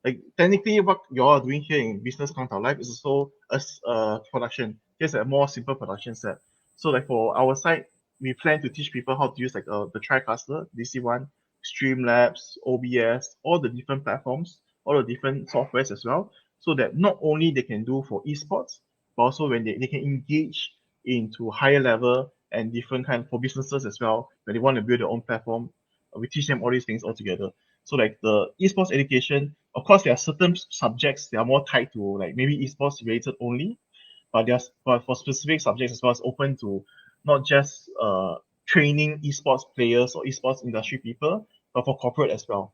Like technically, what you are doing here in Business Kang Tao Live is also a production, just a more simple production set. So like for our side, we plan to teach people how to use like the TriCaster, DC1, Streamlabs, OBS, all the different platforms, all the different softwares as well, so that not only they can do for esports, but also when they can engage into higher level and different kind for businesses as well, when they want to build their own platform. We teach them all these things all together. So like the esports education, of course, there are certain subjects that are more tied to like maybe esports related only, but for specific subjects as well, it's open to not just training esports players or esports industry people, but for corporate as well.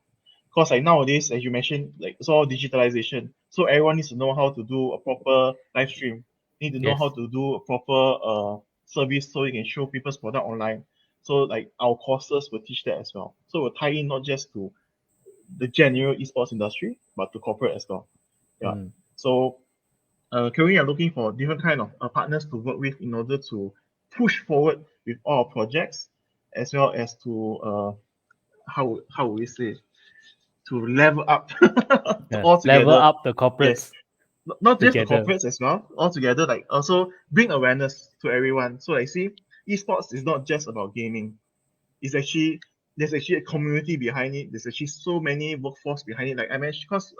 Because like nowadays, as you mentioned, like it's all digitalization. So everyone needs to know how to do a proper live stream. Need to know Yes. how to do a proper service so you can show people's product online. So like our courses will teach that as well. So we'll tie in not just to the general esports industry, but to corporate as well. Yeah. So currently I'm looking for different kind of partners to work with in order to push forward with all our projects, as well as to how would we say, to level up all together. Level up the corporates. Yes. Not just the together. corporates as well, all together, like also bring awareness to everyone. So I see esports is not just about gaming. It's actually there's actually a community behind it. There's actually so many workforce behind it. Like I mentioned, because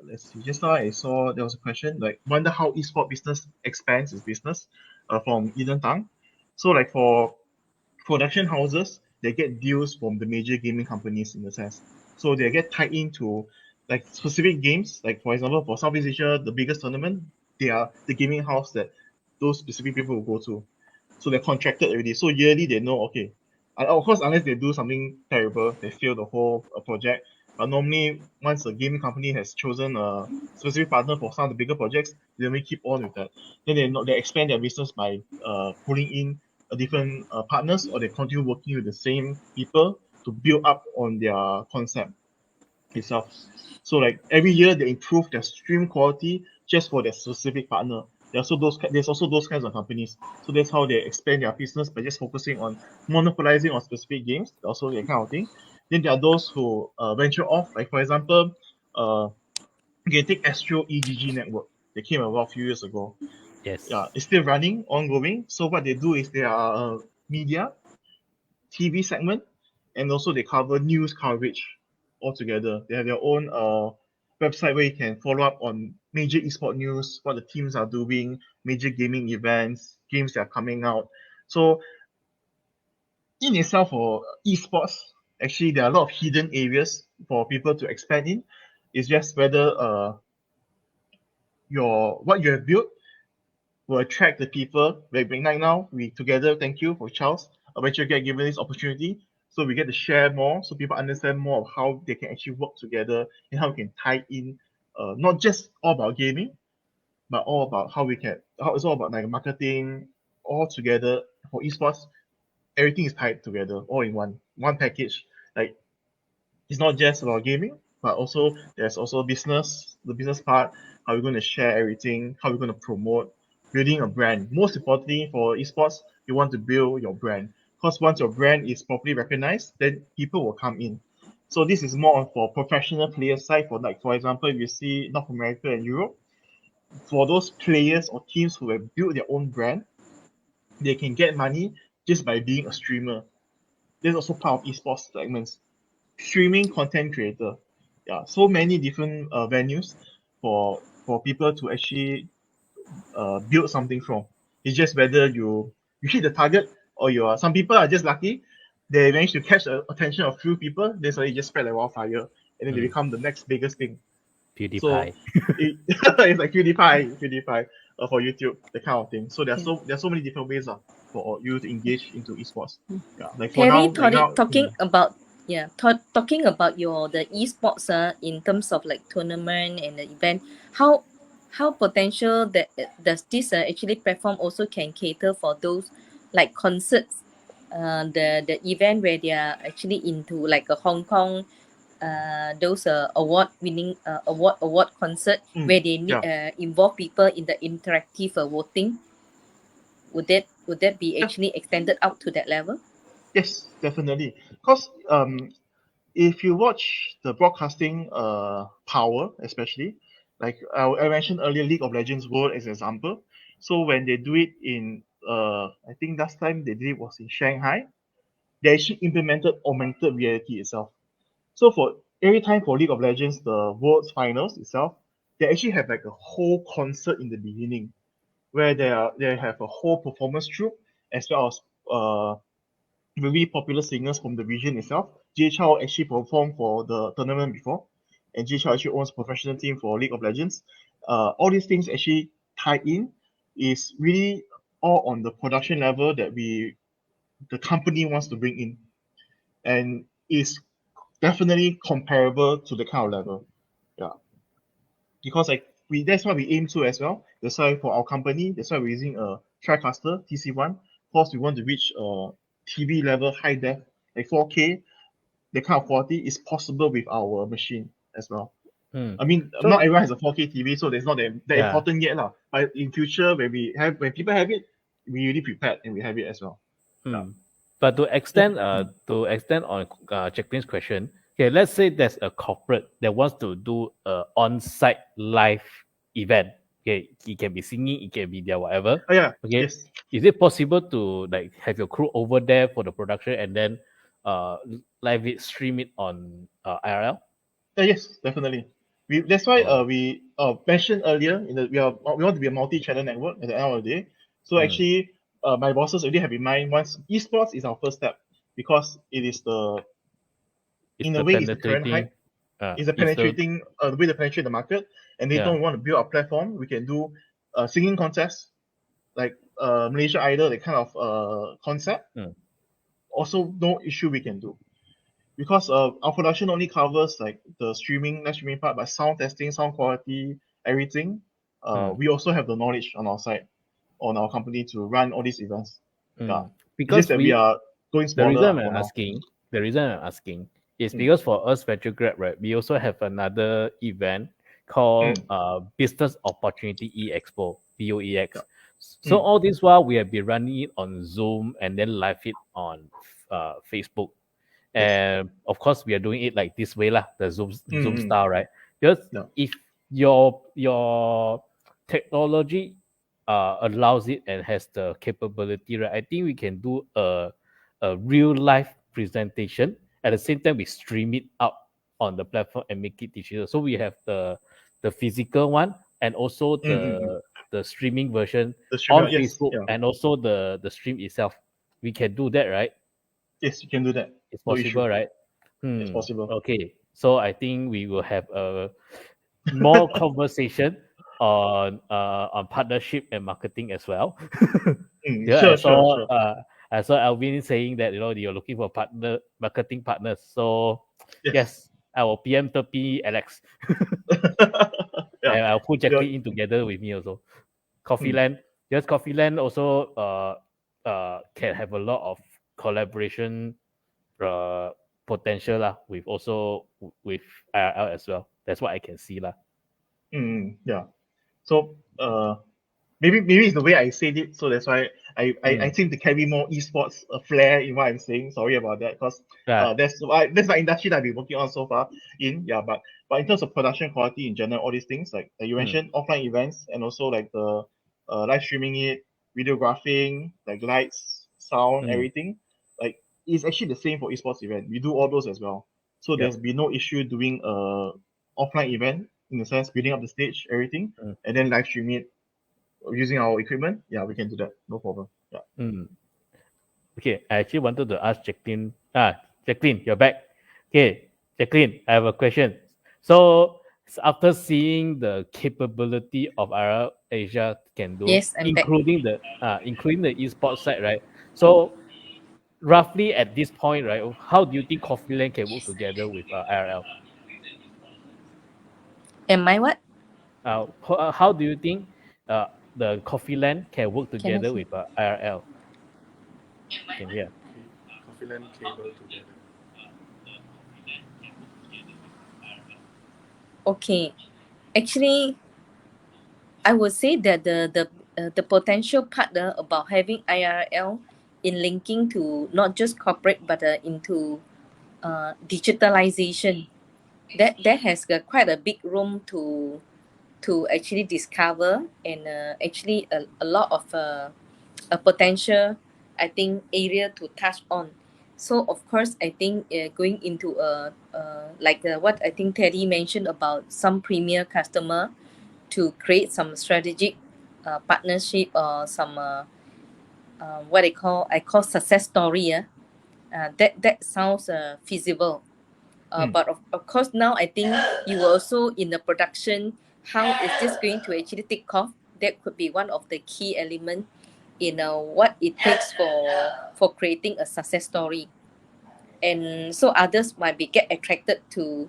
let's see, just now I saw there was a question like wonder how esports business expands its business from Eden Tang. So like for production houses, they get deals from the major gaming companies in a sense. So they get tied into like specific games. Like for example, for Southeast Asia, the biggest tournament, they are the gaming house that those specific people will go to. So they're contracted already. So yearly they know, okay. And of course, unless they do something terrible, they fail the whole project. But normally, once a gaming company has chosen a specific partner for some of the bigger projects, they may keep on with that. Then they expand their business by pulling in different partners, or they continue working with the same people to build up on their concept itself. So like every year they improve their stream quality just for their specific partner. There's also those kinds of companies. So that's how they expand their business by just focusing on monopolizing on specific games, also that kind of thing. Then there are those who venture off, like for example, you can take Astro EGG Network. They came about a few years ago. Yes. Yeah, it's still running, ongoing. So what they do is they are media, TV segment, and also they cover news coverage altogether. They have their own website where you can follow up on major esport news, what the teams are doing, major gaming events, games that are coming out. So in itself for esports, actually there are a lot of hidden areas for people to expand in. It's just whether what you have built will attract the people. Like right now, we together, thank you for Charles, eventually get given this opportunity. So we get to share more, so people understand more of how they can actually work together and how we can tie in, not just all about gaming, but all about how it's all about like marketing, all together for esports. Everything is tied together, all in one package. Like it's not just about gaming, but also there's also business, the business part, how we're going to share everything, how we're going to promote, building a brand. Most importantly for esports, you want to build your brand. Because once your brand is properly recognized, then people will come in. So this is more for professional player side. For like, for example, if you see North America and Europe, for those players or teams who have built their own brand, they can get money just by being a streamer. There's also part of esports segments. Streaming content creator. Yeah, so many different venues for people to actually build something from. It's just whether you hit the target, or some people are just lucky. They manage to catch the attention of few people, then suddenly just spread like wildfire, and then they become the next biggest thing. PewDiePie. So it's like PewDiePie for YouTube, that kind of thing. So there's so many different ways for you to engage into esports. Yeah, like for Terry, now, talking about talking about the esports in terms of like tournament and the event, how potential that does this actually platform also can cater for those like concerts, the event where they are actually into like a Hong Kong those award winning award concert where they need involve people in the interactive voting. Would that be actually extended out to that level? Yes, definitely. Because if you watch the broadcasting power, especially, like I mentioned earlier, League of Legends World as an example. So when they do it in I think last time they did it was in Shanghai. They actually implemented augmented reality itself. So for every time for League of Legends, the World's Finals itself, they actually have like a whole concert in the beginning where they have a whole performance troupe as well as very popular singers from the region itself. Jay Chou actually performed for the tournament before, and Jay Chou actually owns a professional team for League of Legends. All these things actually tie in is really all on the production level that the company wants to bring in, and is definitely comparable to the kind of level. Yeah, because like that's what we aim to as well. That's why for our company, that's why we're using a TriCaster TC1. Of course, we want to reach TV level high def, like 4K. The kind of quality is possible with our machine as well. I mean, So- not everyone has a 4K TV, so it's not that Yeah. important yet, lah. But in future, when people have it, we really prepared and we have it as well. But to extend on Jacqueline's question, okay, let's say there's a corporate that wants to do a on-site live event. Okay, it can be singing, it can be their whatever. Oh, yeah. Okay. Yes. Is it possible to like have your crew over there for the production and then live it, stream it on IRL? Yes, definitely. That's why we mentioned earlier we want to be a multi-channel network at the end of the day. So actually, my bosses already have in mind once esports is our first step because it is in a way it's the current hype. It's the penetrating the way to penetrate the market, and they don't want to build a platform. We can do singing contests like Malaysia Idol, that kind of concept. Also, no issue we can do. Because our production only covers like the live streaming part, but sound testing, sound quality, everything. We also have the knowledge on our side, on our company to run all these events. Yeah. Because it's just that we are going the smaller reason for I'm now. asking is because for us Venture Grab, right, we also have another event called Business Opportunity Expo, BOEX. So all this while we have been running it on Zoom and then live it on Facebook. And of course, we are doing it like this way, lah, the Zoom style, right? Because if your technology allows it and has the capability, right, I think we can do a real life presentation. At the same time, we stream it out on the platform and make it digital. So we have the physical one and also the streaming version on Facebook and also the stream itself. We can do that, right? Yes, you can do that. It's No possible, issue. right? It's possible. Okay, so I think we will have a more conversation on partnership and marketing as well. Sure. I saw Alvin saying that you're looking for marketing partners. So yes, I will PM Terpy Alex. And I'll put Jackie in together with me also. Coffeeland, yes, Coffeeland also can have a lot of collaboration potential lah with IRL as well. That's what I can see lah. Yeah. So maybe it's the way I said it, so that's why I seem to carry more esports flair in what I'm saying. Sorry about that, because that's my industry that I've been working on so far but in terms of production quality in general, all these things like you mentioned offline events and also like the live streaming it, videographing, like lights, sound, everything, like it's actually the same for esports event. We do all those as well. So there's been no issue doing a offline event in the sense building up the stage, everything, and then live stream it using our equipment. Yeah, we can do that. No problem. Yeah. Okay, I actually wanted to ask Jacqueline. Jacqueline, you're back. Okay, Jacqueline, I have a question. So after seeing the capability of IRL Asia can do, Yes, I'm back. including the esports side, right? So roughly at this point, right, how do you think Coffeeland can work together with IRL? Am I what? How do you think the Coffeeland can work together see? with IRL? Can hear. Coffeeland cable together. Okay, actually, I would say that the potential partner about having IRL in linking to not just corporate but into digitalization, that has quite a big room to actually discover and actually a lot of a potential, I think, area to touch on. So of course, I think going into like what I think Teddy mentioned about some premier customer to create some strategic partnership or some what I call success story. That sounds feasible. But of course now I think you are also in the production. How is this going to actually take off? That could be one of the key elements in what it takes for creating a success story. And so others might be get attracted to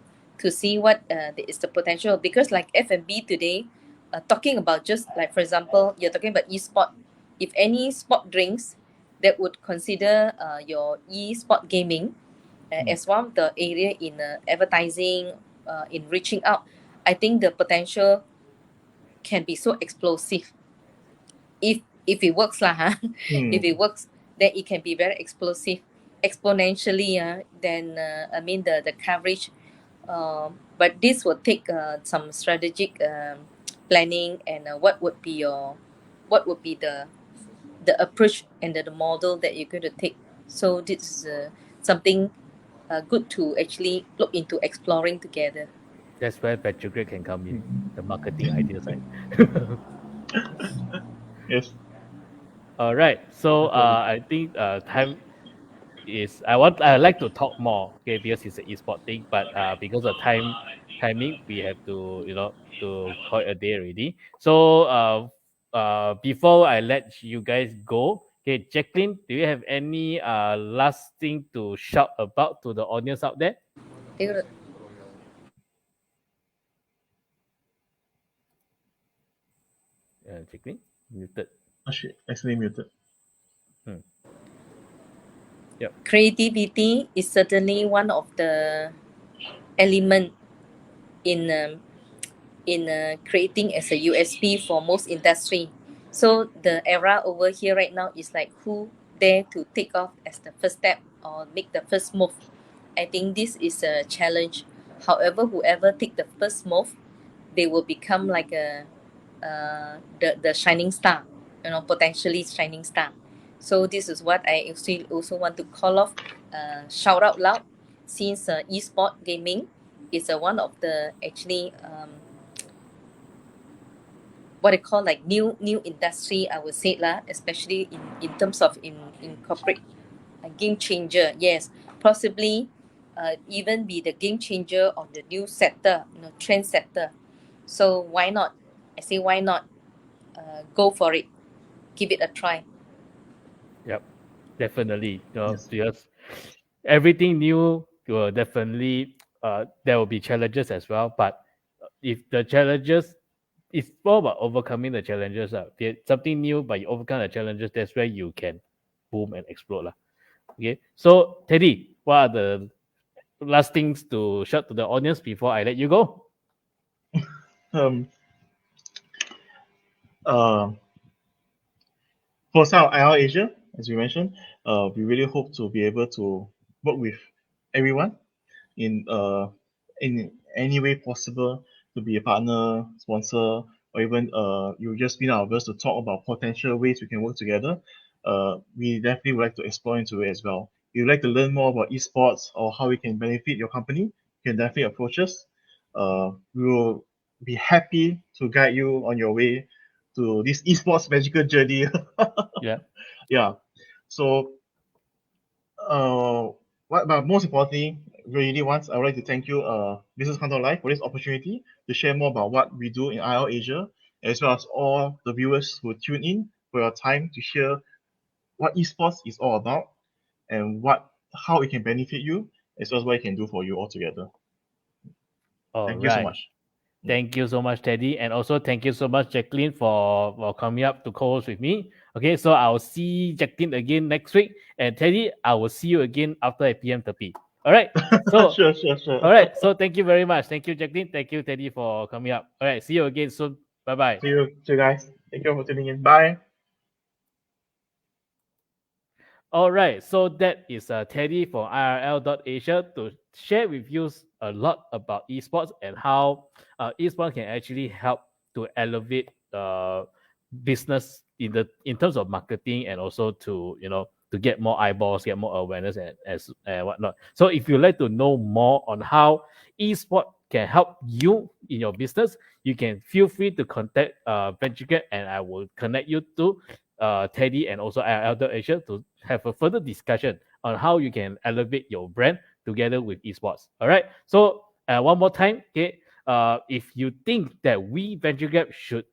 see what is the potential, because like F&B today, talking about just like for example you're talking about e-sport. If any sport drinks that would consider your e-sport gaming as one of the area in advertising, in reaching out, I think the potential can be so explosive if it works lah, huh? If it works, then it can be very explosive, exponentially. Then I mean the coverage, but this will take some strategic planning, and what would be the approach and the model that you're going to take. So this is something good to actually look into exploring together. That's where Patrick can come in, the marketing idea side. Yes. All right. So I think time is I like to talk more, okay, because it's an e-sport thing, but because of timing, we have to to call it a day already. So before I let you guys go, okay, Jacqueline, do you have any last thing to shout about to the audience out there? Jacqueline, muted. Actually muted. Yep. Creativity is certainly one of the element in creating as a USP for most industry. So the era over here right now is like who dare to take off as the first step or make the first move. I think this is a challenge. However, whoever take the first move, they will become like the shining star, potentially shining star. So this is what I also want to call off, shout out loud, since e-sport gaming is one of the actually what I call like new industry, I would say lah, especially in terms of in corporate, a game changer. Yes, possibly even be the game changer of the new sector, trend sector. So why not? I say why not? Go for it, give it a try. Yep, definitely. Because everything new will definitely there will be challenges as well. But if the challenges, it's all about overcoming the challenges. Something new, but you overcome the challenges. That's where you can boom and explode. Okay. So Teddy, what are the last things to shout to the audience before I let you go? Um, uh, for South IR Asia, as we mentioned, we really hope to be able to work with everyone in any way possible, to be a partner, sponsor, or even you just been our verse to talk about potential ways we can work together. We definitely would like to explore into it as well. If you'd like to learn more about esports or how we can benefit your company, you can definitely approach us. We will be happy to guide you on your way to this esports magical journey. Yeah. Yeah. So but most importantly, really once I would like to thank you, Business Control Live, for this opportunity to share more about what we do in IL Asia, as well as all the viewers who tune in for your time to hear what esports is all about and how it can benefit you, as well as what it can do for you altogether. All Thank you so right. much. Thank you so much, Teddy. And also thank you so much, Jacqueline, for coming up to co-host with me. Okay, so I'll see Jacqueline again next week. And Teddy, I will see you again after 8 p.m. Tepi. All right. So Sure. all right. So thank you very much. Thank you, Jacqueline. Thank you, Teddy, for coming up. All right. See you again soon. Bye-bye. See you guys. Thank you for tuning in. Bye. All right, so that is Teddy from IRL.Asia to share with you a lot about esports and how esports can actually help to elevate business in terms of marketing and also to to get more eyeballs, get more awareness and whatnot. So if you'd like to know more on how esport can help you in your business, you can feel free to contact VentureGap, and I will connect you to Teddy and also Elder Asia to have a further discussion on how you can elevate your brand together with esports. All right. So one more time, okay. If you think that we VentureGap should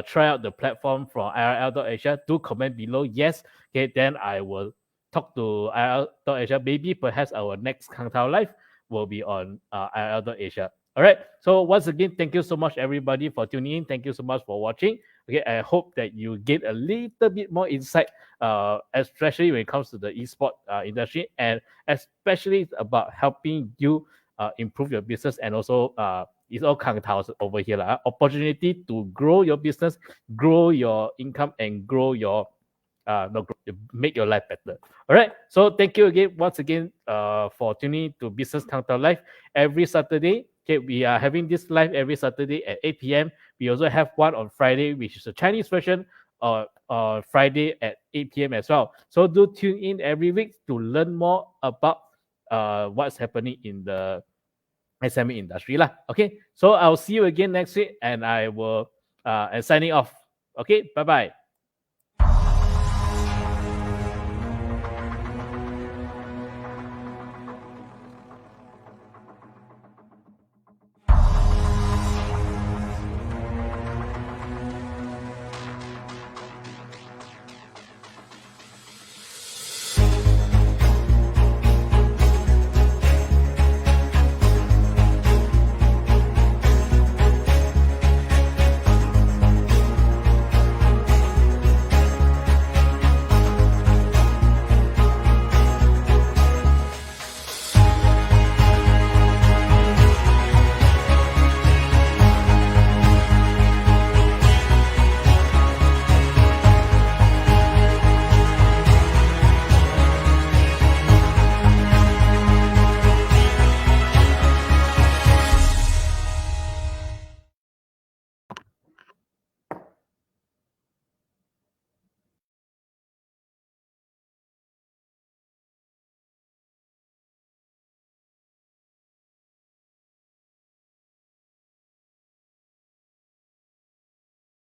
try out the platform from IRL.Asia, do comment below yes. Okay, then I will talk to IRL.Asia. Maybe perhaps our next Kangtao Live will be on IRL.Asia. All right. So once again, thank you so much everybody for tuning in. Thank you so much for watching. Okay, I hope that you get a little bit more insight, especially when it comes to the esport industry, and especially about helping you improve your business, and also it's all Kang Tao's over here. Opportunity to grow your business, grow your income, and grow your make your life better. All right. So thank you again, once again, for tuning to Business Counter Live every Saturday. Okay, we are having this live every Saturday at 8 p.m. We also have one on Friday, which is a Chinese version, Friday at 8 p.m. as well. So do tune in every week to learn more about what's happening in the SME industry lah. Okay, so I'll see you again next week, and I will and signing off. Okay, bye bye.